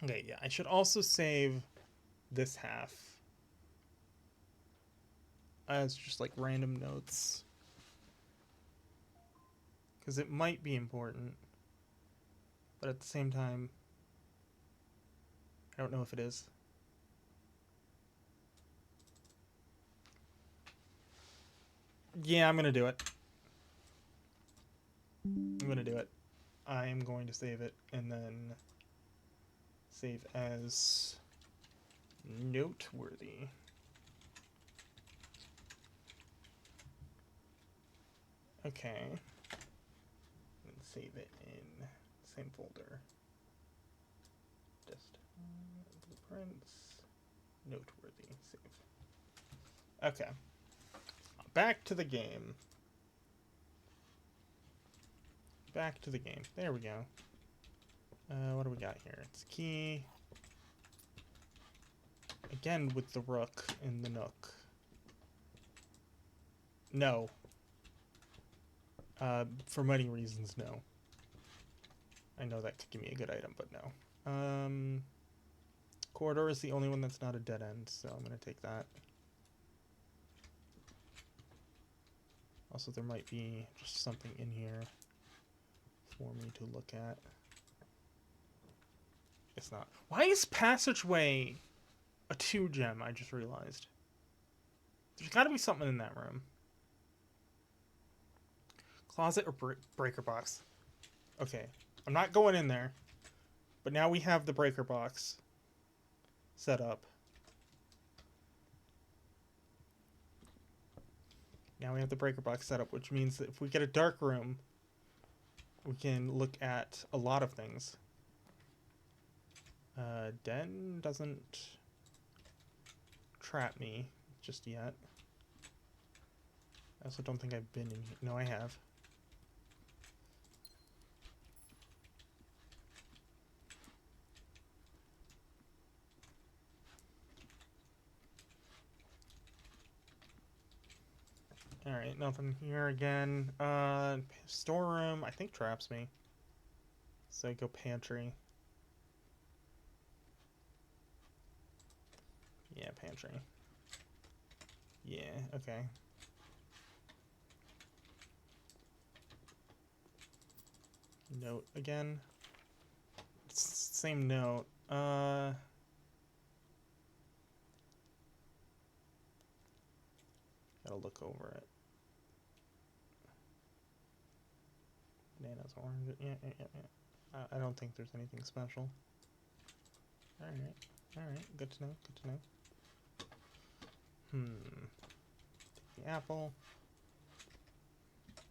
Okay, yeah, I should also save this half as just like random notes. Because it might be important. But at the same time, I don't know if it is. Yeah, I'm gonna do it. I'm gonna do it. I am going to save it and then save as noteworthy. Okay. And save it in same folder. Just blueprints. Noteworthy. Save. Okay. Back to the game. Back to the game. There we go. What do we got here? It's key. Again with the rook in the nook. No. For many reasons, no. I know that could give me a good item, but no. Corridor is the only one that's not a dead end, so I'm gonna take that. Also, there might be just something in here for me to look at. It's not. Why is Passageway a 2 gem? I just realized. There's got to be something in that room. Closet or breaker box? Okay. I'm not going in there. But now we have the breaker box set up. Now we have the breaker box set up, which means that if we get a dark room, we can look at a lot of things. Den doesn't trap me just yet. I also don't think I've been in here. No, I have. Alright, nothing here again. Storeroom, I think traps me. So I go pantry. Yeah, pantry. Yeah, okay. Note again. Same note. Gotta look over it. Bananas, orange. Yeah. I don't think there's anything special. Alright. Good to know. Take the apple.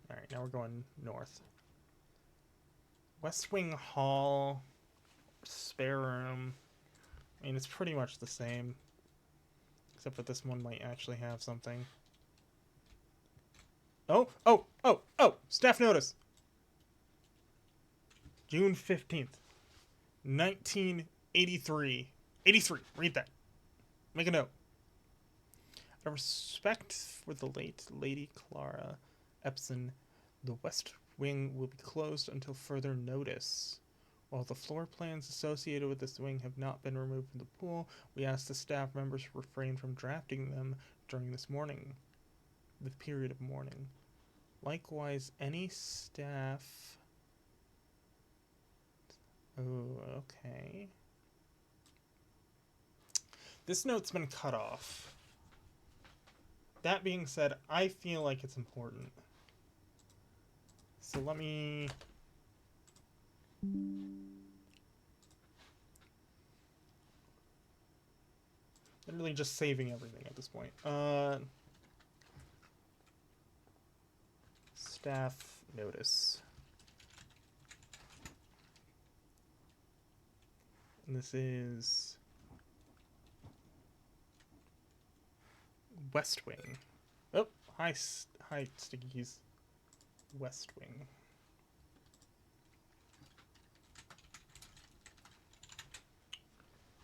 Alright, now we're going north. West Wing Hall. Spare room. I mean, it's pretty much the same. Except for this one might actually have something. Oh! Staff notice! June 15th. 1983. 83. Read that. Make a note. Out of respect for the late Lady Clara Epson, the West Wing will be closed until further notice. While the floor plans associated with this wing have not been removed from the pool, we ask the staff members refrain from drafting them during the period of mourning. Likewise, any staff... Oh, okay. This note's been cut off. That being said, I feel like it's important. So let me... Literally just saving everything at this point. Staff notice. And this is West Wing. Oh, hi Stickies. West Wing.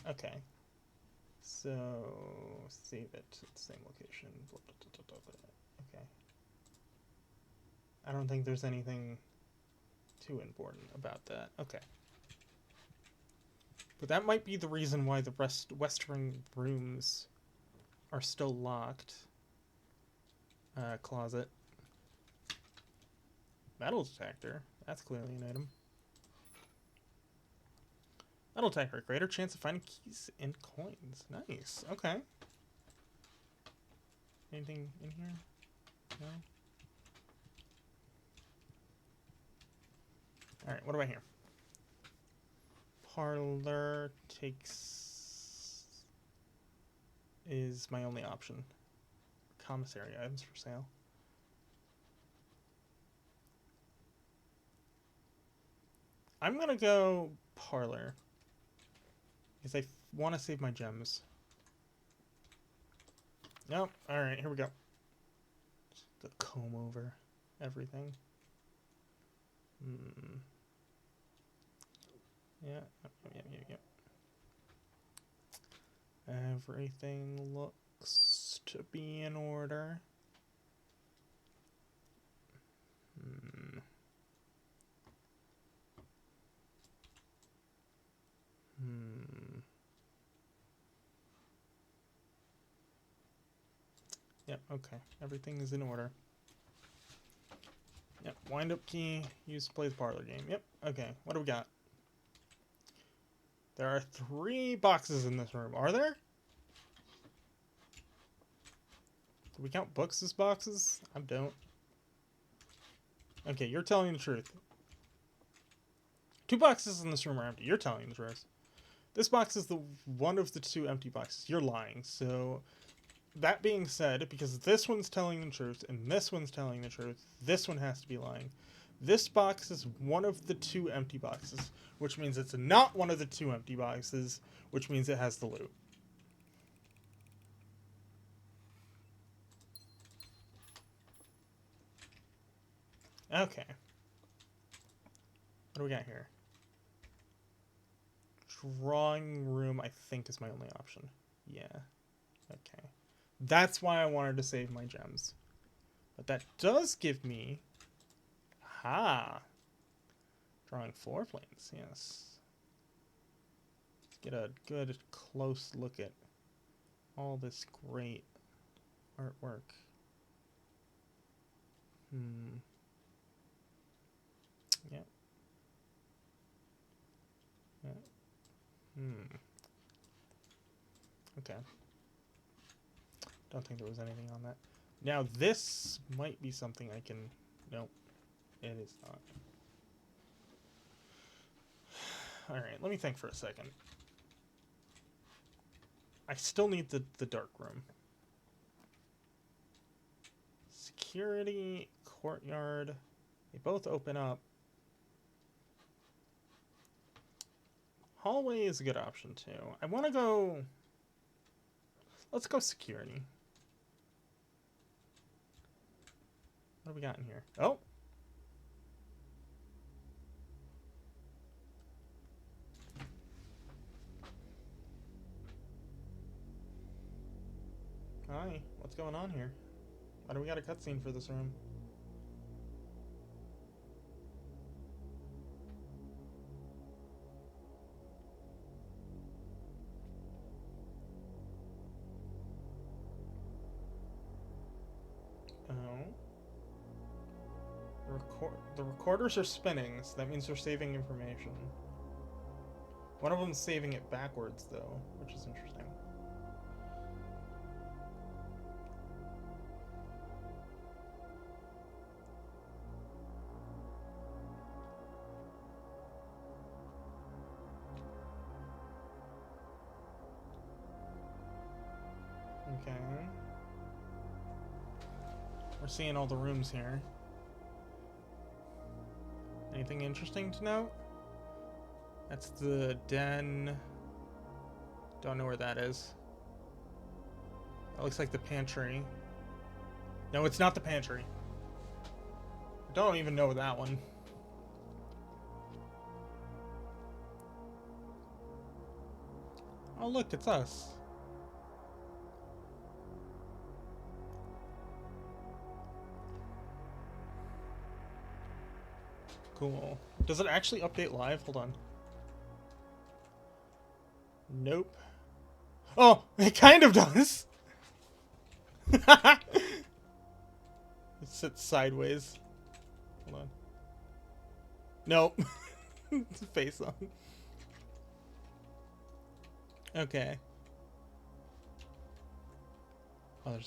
Okay. So, save it at the same location. Okay. I don't think there's anything too important about that. Okay. But that might be the reason why the western rooms are still locked. Closet. Metal detector. That's clearly an item. Metal detector. Greater chance of finding keys and coins. Nice. Okay. Anything in here? No? Alright, what do I hear? Parlor is my only option. Commissary items for sale. I'm gonna go parlor because I want to save my gems. Nope. Alright, here we go. Just to comb over everything. Yeah. Everything looks to be in order. Yep, okay. Everything is in order. Yep, wind up key, use to play the parlor game. Yep, okay. What do we got? There are 3 boxes in this room. Are there? Do we count books as boxes? I don't. Okay, you're telling the truth. 2 boxes in this room are empty. You're telling the truth. This box is the one of the 2 empty boxes. You're lying. So, that being said, because this one's telling the truth and this one's telling the truth, this one has to be lying. This box is one of the 2 empty boxes, which means it's not one of the 2 empty boxes, which means it has the loot. Okay. What do we got here? Drawing room, I think, is my only option. Yeah. Okay. That's why I wanted to save my gems. But that does give me... Aha! Drawing floor plans, yes. Let's get a good close look at all this great artwork. Yep. Yeah. Okay. Don't think there was anything on that. Now this might be something I can... Nope. It is not. Alright, let me think for a second. I still need the dark room. Security, courtyard. They both open up. Hallway is a good option too. I want to go... Let's go security. What do we got in here? Oh! Hi, what's going on here? Why do we got a cutscene for this room? The recorders are spinning, so that means they're saving information. One of them's saving it backwards, though, which is interesting. Okay. We're seeing all the rooms here. Anything interesting to note? That's the den. Don't know where that is. That looks like the pantry. No, it's not the pantry. Don't even know that one. Oh look, it's us. Cool. Does it actually update live? Hold on. Nope. Oh, it kind of does. It sits sideways. Hold on. Nope. It's face on. Okay. Oh,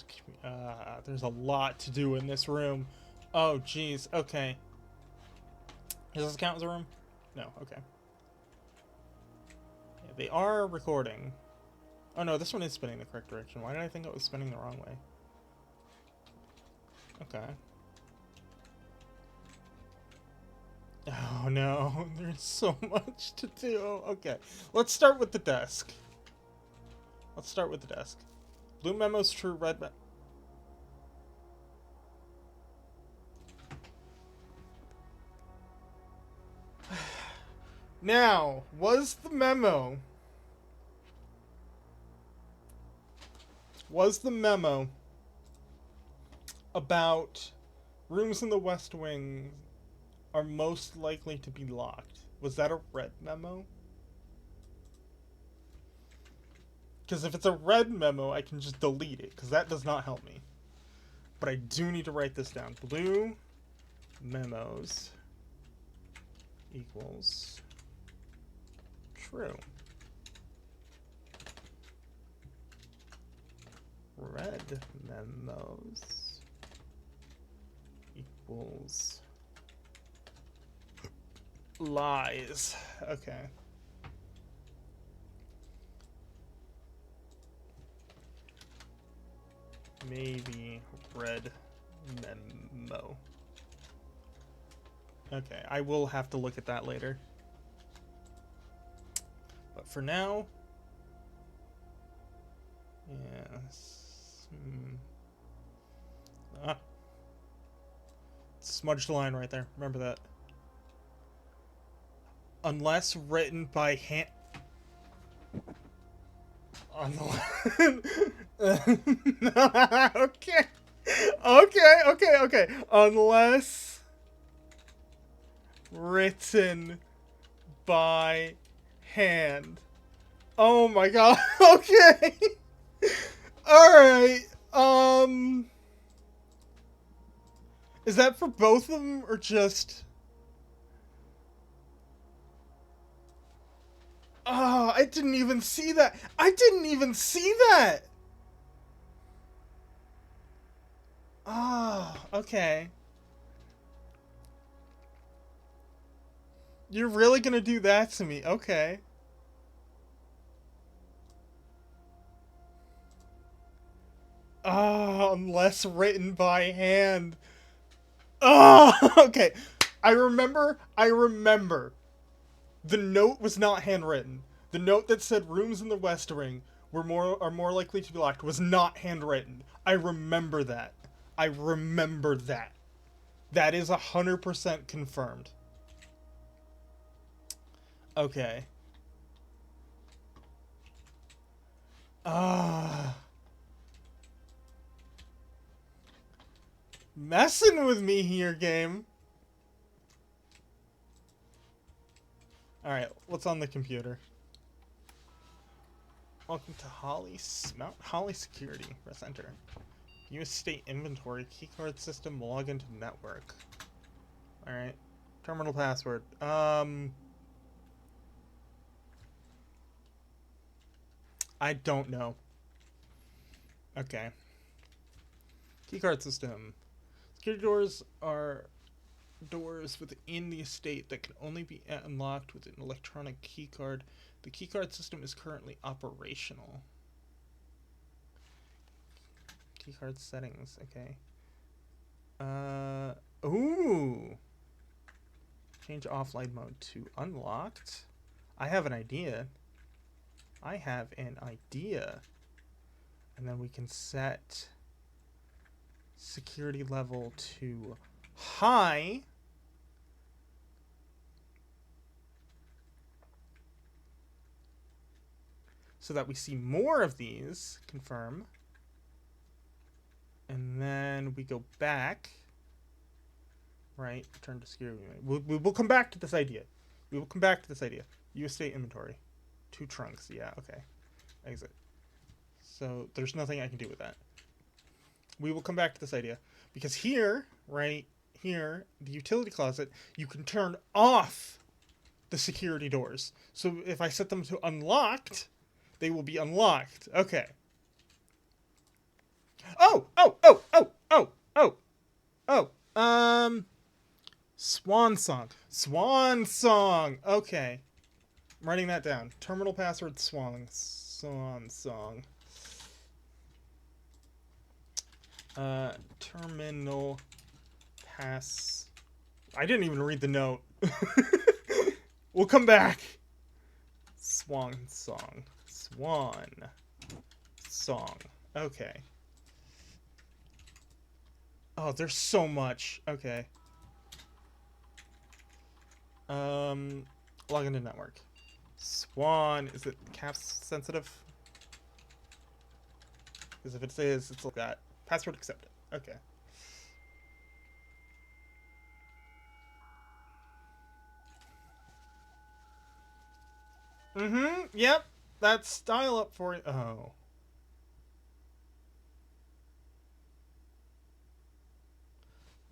there's a lot to do in this room. Oh, jeez. Okay. Does this count as a room? No. Okay. Yeah, they are recording. Oh no, this one is spinning the correct direction. Why did I think it was spinning the wrong way? Okay. Oh no, there's so much to do. Okay, let's start with the desk. Blue memo's true, red memo. Now, was the memo about rooms in the West Wing are most likely to be locked? Was that a red memo? Because if it's a red memo, I can just delete it, because that does not help me. But I do need to write this down. Blue memos equals true. Red memos equals lies. Okay. Maybe red memo. Okay, I will have to look at that later. But for now, yes. Smudged line right there. Remember that. Unless written by hand. On the okay. Okay. Unless written by hand. Oh my god. Okay. Alright. Is that for both of them or just... Oh, I didn't even see that. Oh, okay. You're really gonna do that to me? Okay. Oh, unless written by hand. Oh, okay. I remember. The note was not handwritten. The note that said rooms in the West Wing are more likely to be locked was not handwritten. I remember that. That is 100% confirmed. Okay. Messing with me here, game. Alright, what's on the computer? Welcome to Mount Holly Security. Press enter. Use state inventory, keycard system, log into network. Alright. Terminal password. I don't know. Okay. Keycard system. Security doors are doors within the estate that can only be unlocked with an electronic keycard. The keycard system is currently operational. Keycard settings, okay. Ooh! Change offline mode to unlocked. I have an idea. And then we can set security level to high. So that we see more of these. Confirm. And then we go back. Right? Return to security. We will come back to this idea. Use state inventory. 2 trunks. Yeah, okay. Exit. So there's nothing I can do with that. We will come back to this idea. Because here, right here, the utility closet, you can turn off the security doors. So if I set them to unlocked, they will be unlocked. Okay. Oh! Swan Song. Swan Song! Okay. I'm writing that down. Terminal password Swan Song. Terminal pass... I didn't even read the note. We'll come back. Swan Song. Swan Song. Okay. Oh, there's so much. Okay. Log into network. Swan. Is it caps sensitive? Because if it is, it's like that. Password accepted. Okay. Yep. That's dial up for you. Oh.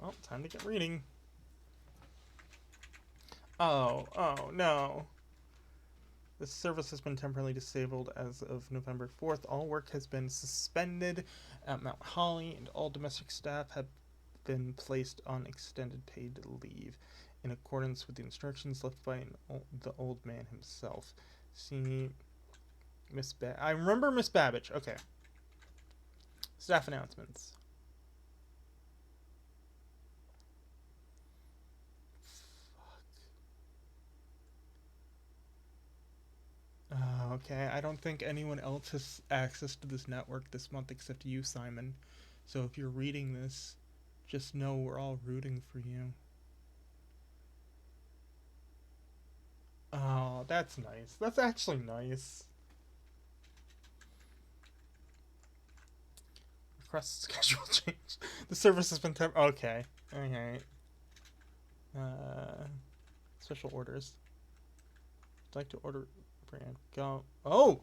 Well, time to get reading. Oh no. This service has been temporarily disabled as of November 4th. All work has been suspended at Mount Holly, and all domestic staff have been placed on extended paid leave, in accordance with the instructions left by the old man himself. See Miss I remember Miss Babbage. Okay. Staff announcements. Okay, I don't think anyone else has access to this network this month except you, Simon. So if you're reading this, just know we're all rooting for you. Oh, that's nice. That's actually nice. Request schedule change. The service has been okay. Alright. Special orders. I'd like to order brand gum. Oh!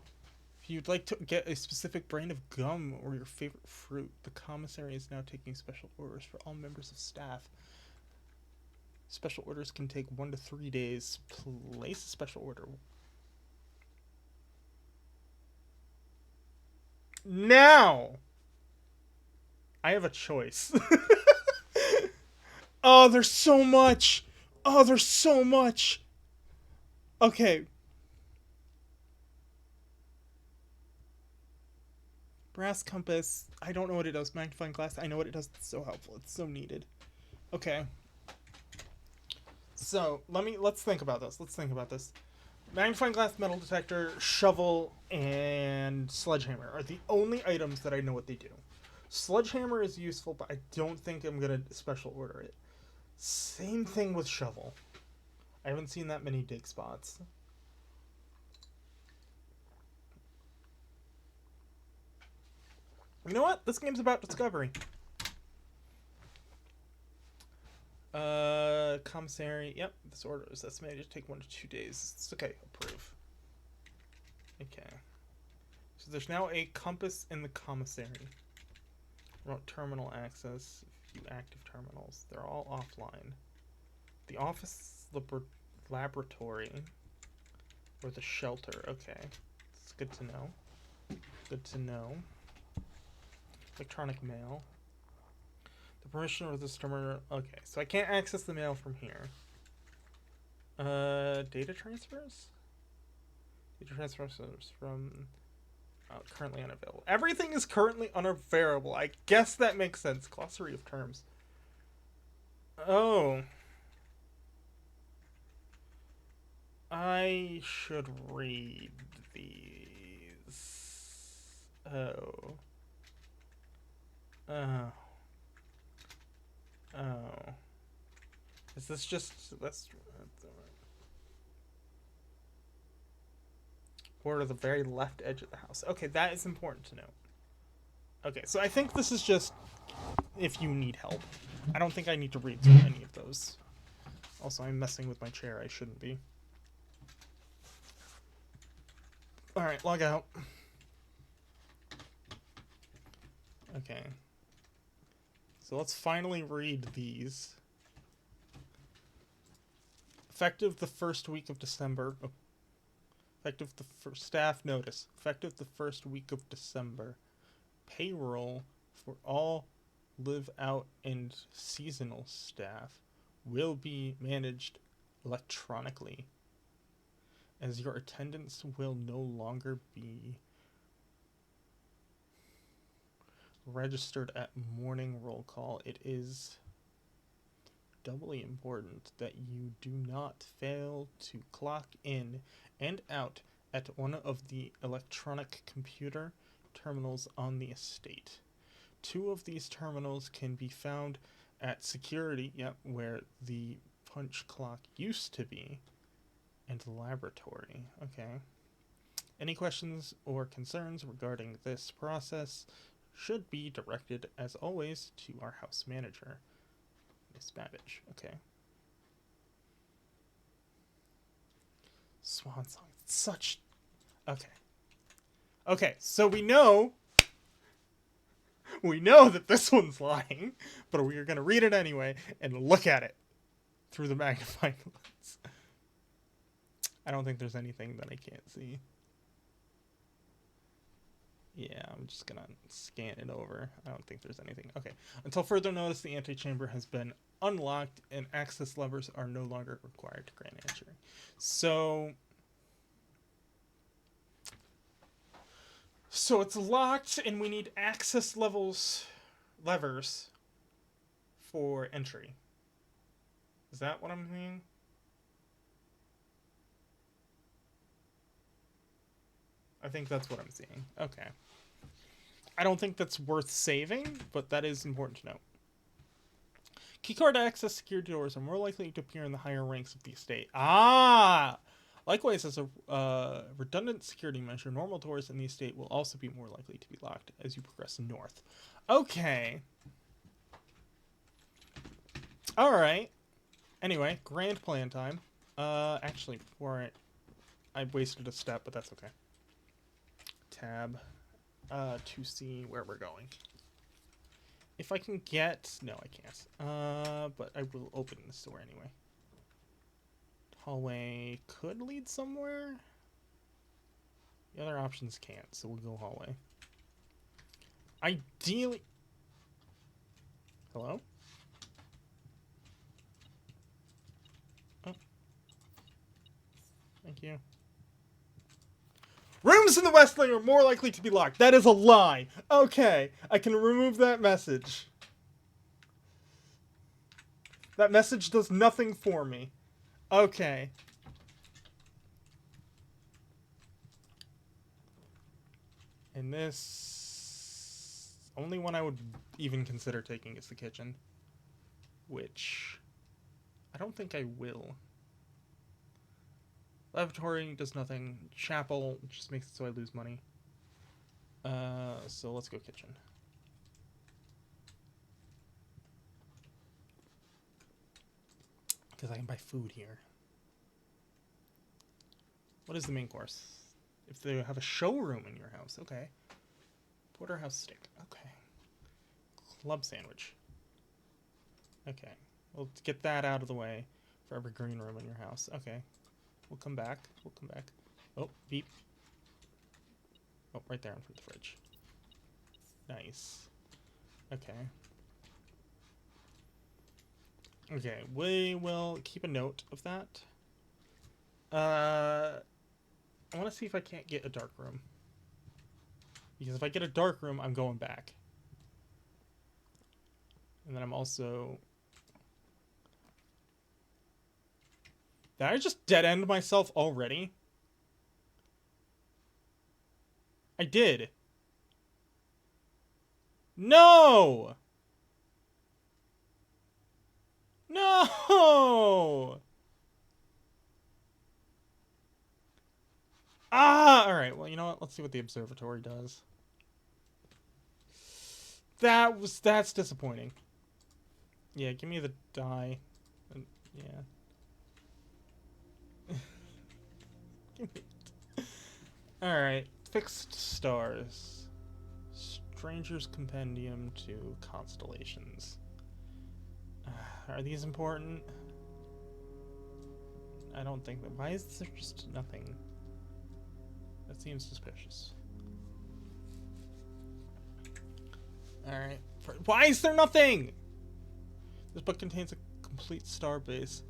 If you'd like to get a specific brand of gum or your favorite fruit, the commissary is now taking special orders for all members of staff. Special orders can take 1 to 3 days. Place a special order. Now! I have a choice. Oh, there's so much! Oh, there's so much! Okay. Brass compass. I don't know what it does. Magnifying glass. I know what it does. It's so helpful. It's so needed. Okay. So, let's think about this. Magnifying glass, metal detector, shovel, and sledgehammer are the only items that I know what they do. Sledgehammer is useful, but I don't think I'm gonna special order it. Same thing with shovel. I haven't seen that many dig spots. You know what? This game's about discovery. Commissary. Yep, this order is estimated to take 1 to 2 days. It's okay. Approve. Okay. So there's now a compass in the commissary. Remote terminal access. Few active terminals. They're all offline. The office laboratory. Or the shelter. Okay. It's good to know. Good to know. Electronic mail. The permission of this terminal. Okay, so I can't access the mail from here. Data transfers? Data transfers from... currently unavailable. Everything is currently unavailable. I guess that makes sense. Glossary of terms. Oh. I should read these. Oh. Oh. Oh. Is this just... That's or the very left edge of the house. Okay, that is important to know. Okay, so I think this is just if you need help. I don't think I need to read through any of those. Also, I'm messing with my chair. I shouldn't be. Alright, log out. Okay. So let's finally read these. Effective the first week of December. Oh. Effective the staff notice. Effective the first week of December. Payroll for all live out and seasonal staff will be managed electronically, as your attendance will no longer be registered at morning roll call. It is doubly important that you do not fail to clock in and out at one of the electronic computer terminals on the estate. 2 of these terminals can be found at security, where the punch clock used to be, and the laboratory. Okay. Any questions or concerns regarding this process should be directed, as always, to our house manager, Miss Babbage. Okay. Swan song. Such... Okay. Okay, so we know that this one's lying, but we are going to read it anyway and look at it through the magnifying lens. I don't think there's anything that I can't see. Yeah, I'm just going to scan it over. I don't think there's anything. Okay. Until further notice, the antechamber has been unlocked and access levers are no longer required to grant entry. So it's locked and we need access levers for entry. Is that what I'm seeing? I think that's what I'm seeing. Okay. I don't think that's worth saving, but that is important to note. Keycard to access security doors are more likely to appear in the higher ranks of the estate. Ah! Likewise, as a redundant security measure, normal doors in the estate will also be more likely to be locked as you progress north. Okay. Alright. Anyway, grand plan time. Actually, before I wasted a step, but that's okay. Tab. To see where we're going. If I can get... No, I can't. But I will open this door anyway. Hallway could lead somewhere. The other options can't, so we'll go hallway. Ideally... Hello? Oh. Thank you. Rooms in the West Wing are more likely to be locked. That is a lie. Okay, I can remove that message. That message does nothing for me. Okay. And this... Only one I would even consider taking is the kitchen. Which... I don't think I will. Lavatory does nothing. Chapel just makes it so I lose money. So let's go kitchen. Because I can buy food here. What is the main course? If they have a showroom in your house, okay. Porterhouse steak, okay. Club sandwich. Okay, we'll get that out of the way for every green room in your house. Okay, we'll come back. We'll come back. Oh, beep. Oh, right there in front of the fridge. Nice. Okay. Okay, we will keep a note of that. I want to see if I can't get a dark room. Because if I get a dark room, I'm going back. And then I'm also... Did I just dead-end myself already? I did. No! No! Ah! Alright, well, you know what? Let's see what the observatory does. That's disappointing. Yeah, give me the die. Yeah. Give me it. Alright, fixed stars. Stranger's Compendium to Constellations. Are these important? I don't think that. Why is there just nothing? That seems suspicious. Alright. Why is there nothing? This book contains a complete star base,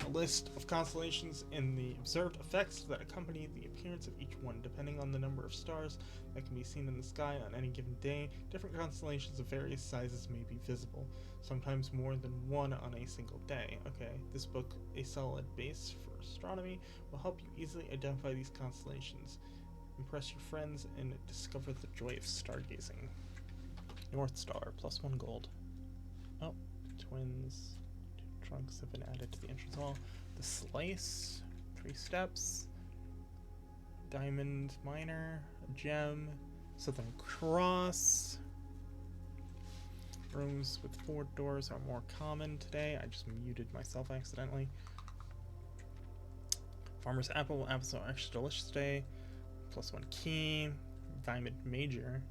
a list of constellations and the observed effects that accompany the appearance of each one. Depending on the number of stars that can be seen in the sky on any given day, different constellations of various sizes may be visible, sometimes more than one on a single day. Okay, this book, a solid base for astronomy, will help you easily identify these constellations, impress your friends, and discover the joy of stargazing. North Star, +1 gold. Oh, twins. 2 trunks have been added to the entrance hall. The Slice, 3 steps. Diamond Miner, a gem. Southern Cross. Rooms with 4 doors are more common today. I just muted myself accidentally. Farmer's Apple, apples are extra delicious today. +1 key. Diamond Major.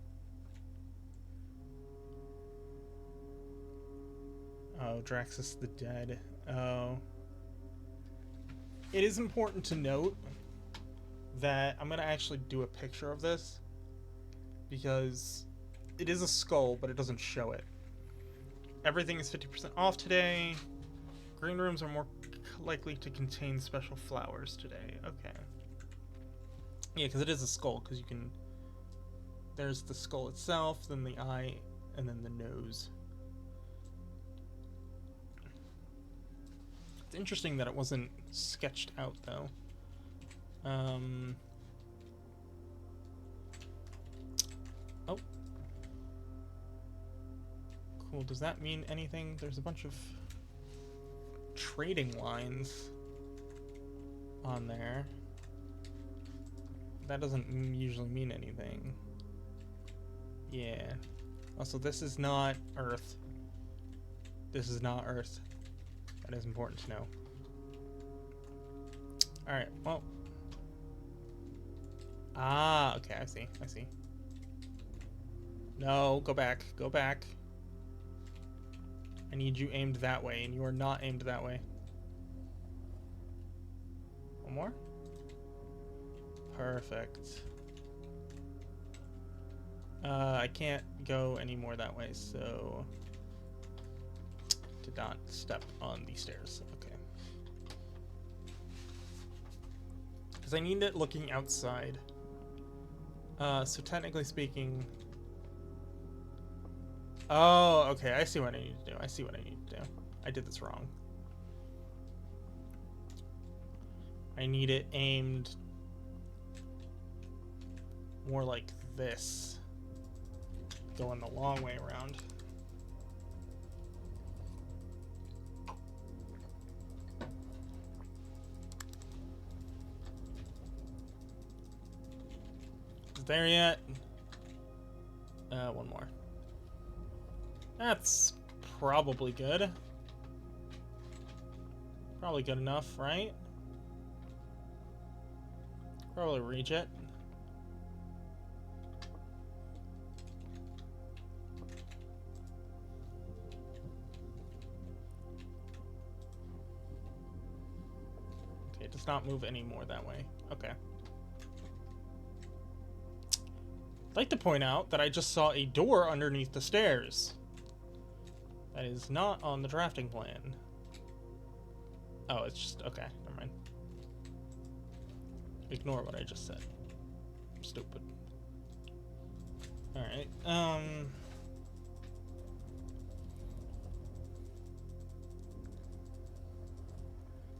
Oh, Draxus the Dead. Oh. It is important to note that I'm going to actually do a picture of this, because it is a skull, but it doesn't show it. Everything is 50% off today. Green rooms are more likely to contain special flowers today. Okay. Yeah, because it is a skull, because you can... There's the skull itself, then the eye, and then the nose. It's interesting that it wasn't sketched out, though. Oh. Cool, does that mean anything? There's a bunch of trading lines on there. That doesn't usually mean anything. Yeah. Also, this is not Earth. This is not Earth. That is important to know. Alright, well. Ah, okay, I see, I see. No, go back, go back. I need you aimed that way, and you are not aimed that way. One more? Perfect. I can't go any more that way, so... Did not step on the stairs. Okay. Because I need it looking outside. So technically speaking... Oh, okay, I see what I need to do. I see what I need to do. I did this wrong. I need it aimed more like this. Going the long way around. Is there yet? One more. That's probably good. Probably good enough, right? Probably reach it. Okay, it does not move any more that way. Okay. I'd like to point out that I just saw a door underneath the stairs. That is not on the drafting plan. Oh, it's just... okay, never mind. Ignore what I just said. I'm stupid. Alright,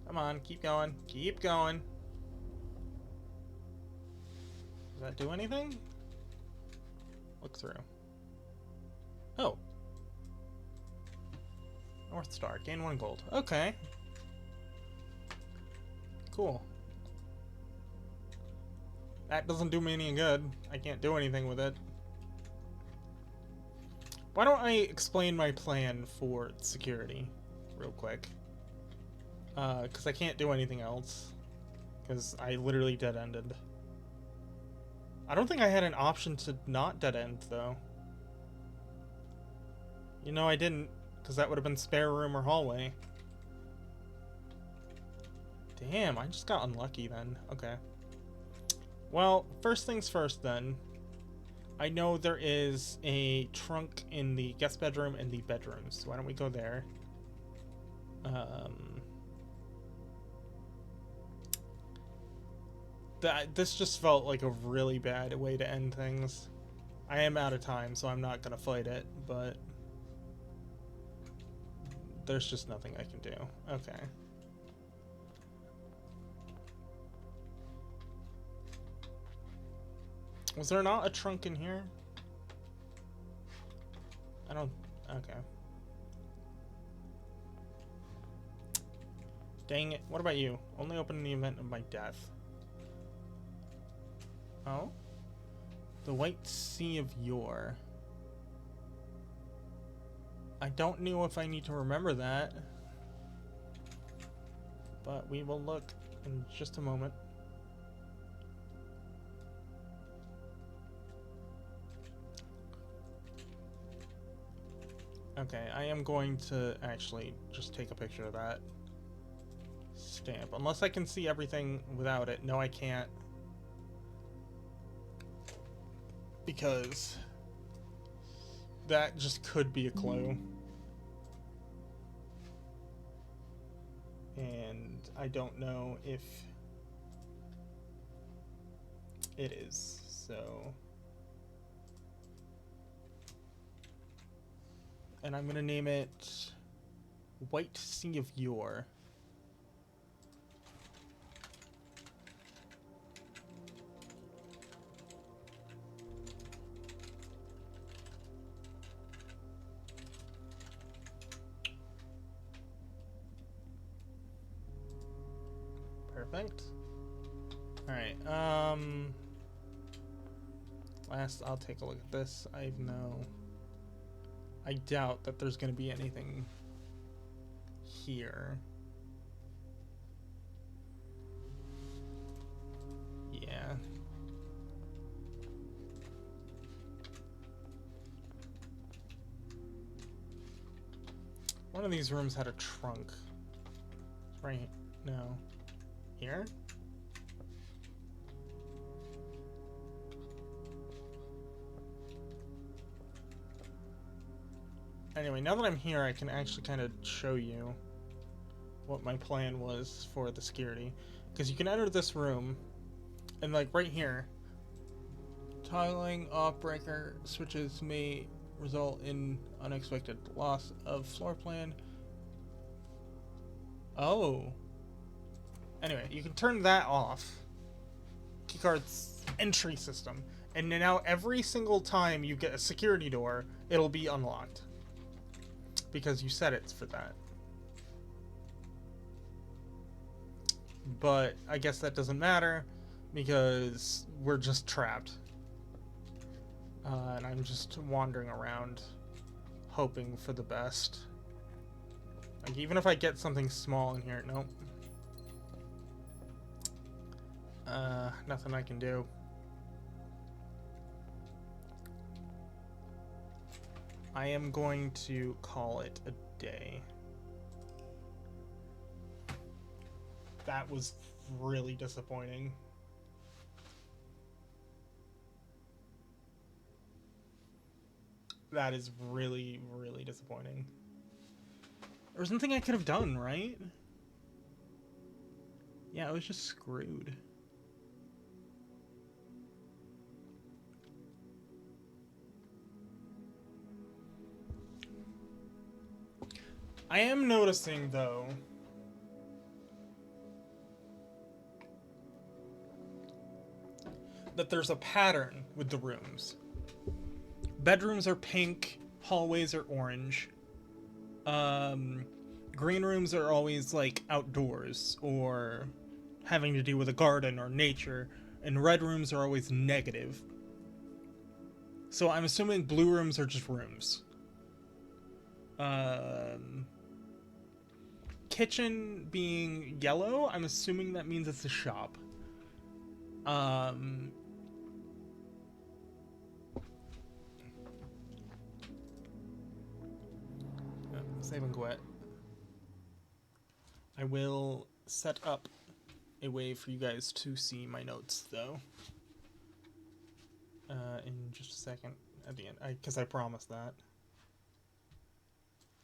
Come on, keep going. Keep going. Does that do anything? Look through. Oh. North Star. Gain 1 gold. Okay. Cool. That doesn't do me any good. I can't do anything with it. Why don't I explain my plan for security real quick? Because I can't do anything else. Because I literally dead-ended. I don't think I had an option to not dead-end, though. You know I didn't, because that would have been spare room or hallway. Damn, I just got unlucky then. Okay. Well, first things first then. I know there is a trunk in the guest bedroom and the bedrooms. So why don't we go there? This just felt like a really bad way to end things. I am out of time, so I'm not gonna fight it, but there's just nothing I can do. Okay. Was there not a trunk in here? I don't... Okay. Dang it. What about you? Only open in the event of my death. Oh? The White Sea of Yore. I don't know if I need to remember that. But we will look in just a moment. Okay, I am going to actually just take a picture of that stamp. Unless I can see everything without it. No, I can't. Because that just could be a clue. And I don't know if it is, so... And I'm gonna name it White Sea of Yore. Perfect. Alright, last I'll take a look at this. I doubt that there's going to be anything here. Yeah. One of these rooms had a trunk. It's right. No. Here? Anyway, now that I'm here, I can actually kind of show you what my plan was for the security. Because you can enter this room, and like right here, toggling off breaker switches may result in unexpected loss of floor plan. Oh. Anyway, you can turn that off. Keycard's entry system. And now every single time you get a security door, it'll be unlocked. Because you set it for that. But I guess that doesn't matter because we're just trapped. And I'm just wandering around hoping for the best. Like, even if I get something small in here, nope. Nothing I can do. I am going to call it a day. That was really disappointing. That is really, really disappointing. There was nothing I could have done, right? Yeah, I was just screwed. I am noticing, though, that there's a pattern with the rooms. Bedrooms are pink, hallways are orange. Green rooms are always, like, outdoors, or having to do with a garden or nature, and red rooms are always negative. So I'm assuming blue rooms are just rooms. Kitchen being yellow, I'm assuming that means it's a shop. Save and quit. I will set up a way for you guys to see my notes, though. in just a second at the end, because I promised that.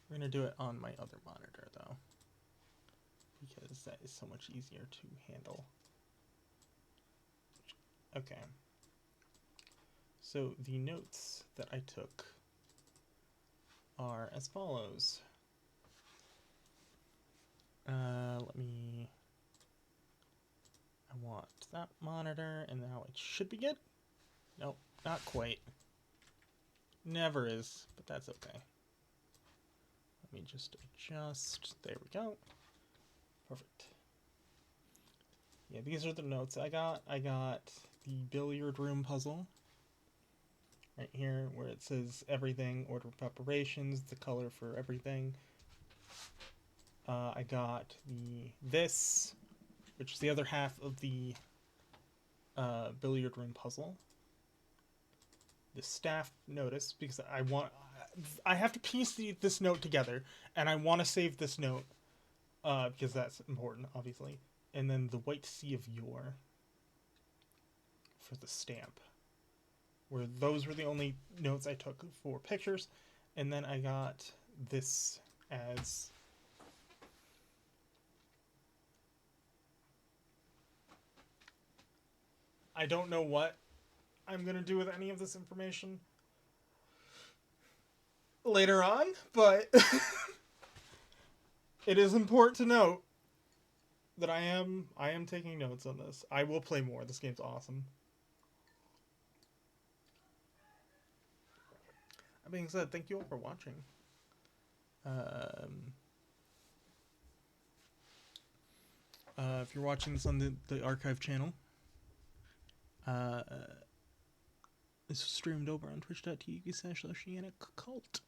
We're gonna do it on my other monitor though, because that is so much easier to handle. Okay. So the notes that I took are as follows. I want that monitor, and now it should be good. Nope, not quite. Never is, but that's okay. Let me just adjust. There we go. Perfect. Yeah, these are the notes I got. I got the billiard room puzzle. Right here, where it says everything, order preparations, the color for everything. I got this, which is the other half of the billiard room puzzle. The staff notice, because I have to piece this note together, and I want to save this note, because that's important, obviously. And then the White Sea of Yore for the stamp, where those were the only notes I took for pictures. And then I got this as I don't know what I'm going to do with any of this information later on, but it is important to note that I am taking notes on this. I will play more. This game's awesome. That being said, thank you all for watching. If you're watching this on the archive channel, this was streamed over on twitch.tv/Oceanic Cult.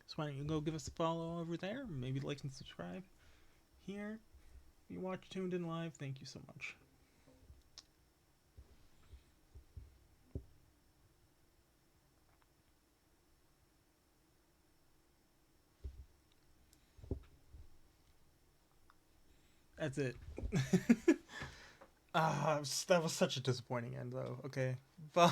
So why don't you go give us a follow over there, maybe like and subscribe here. If you tuned in live, thank you so much. That's it. That was such a disappointing end, though. Okay, bye.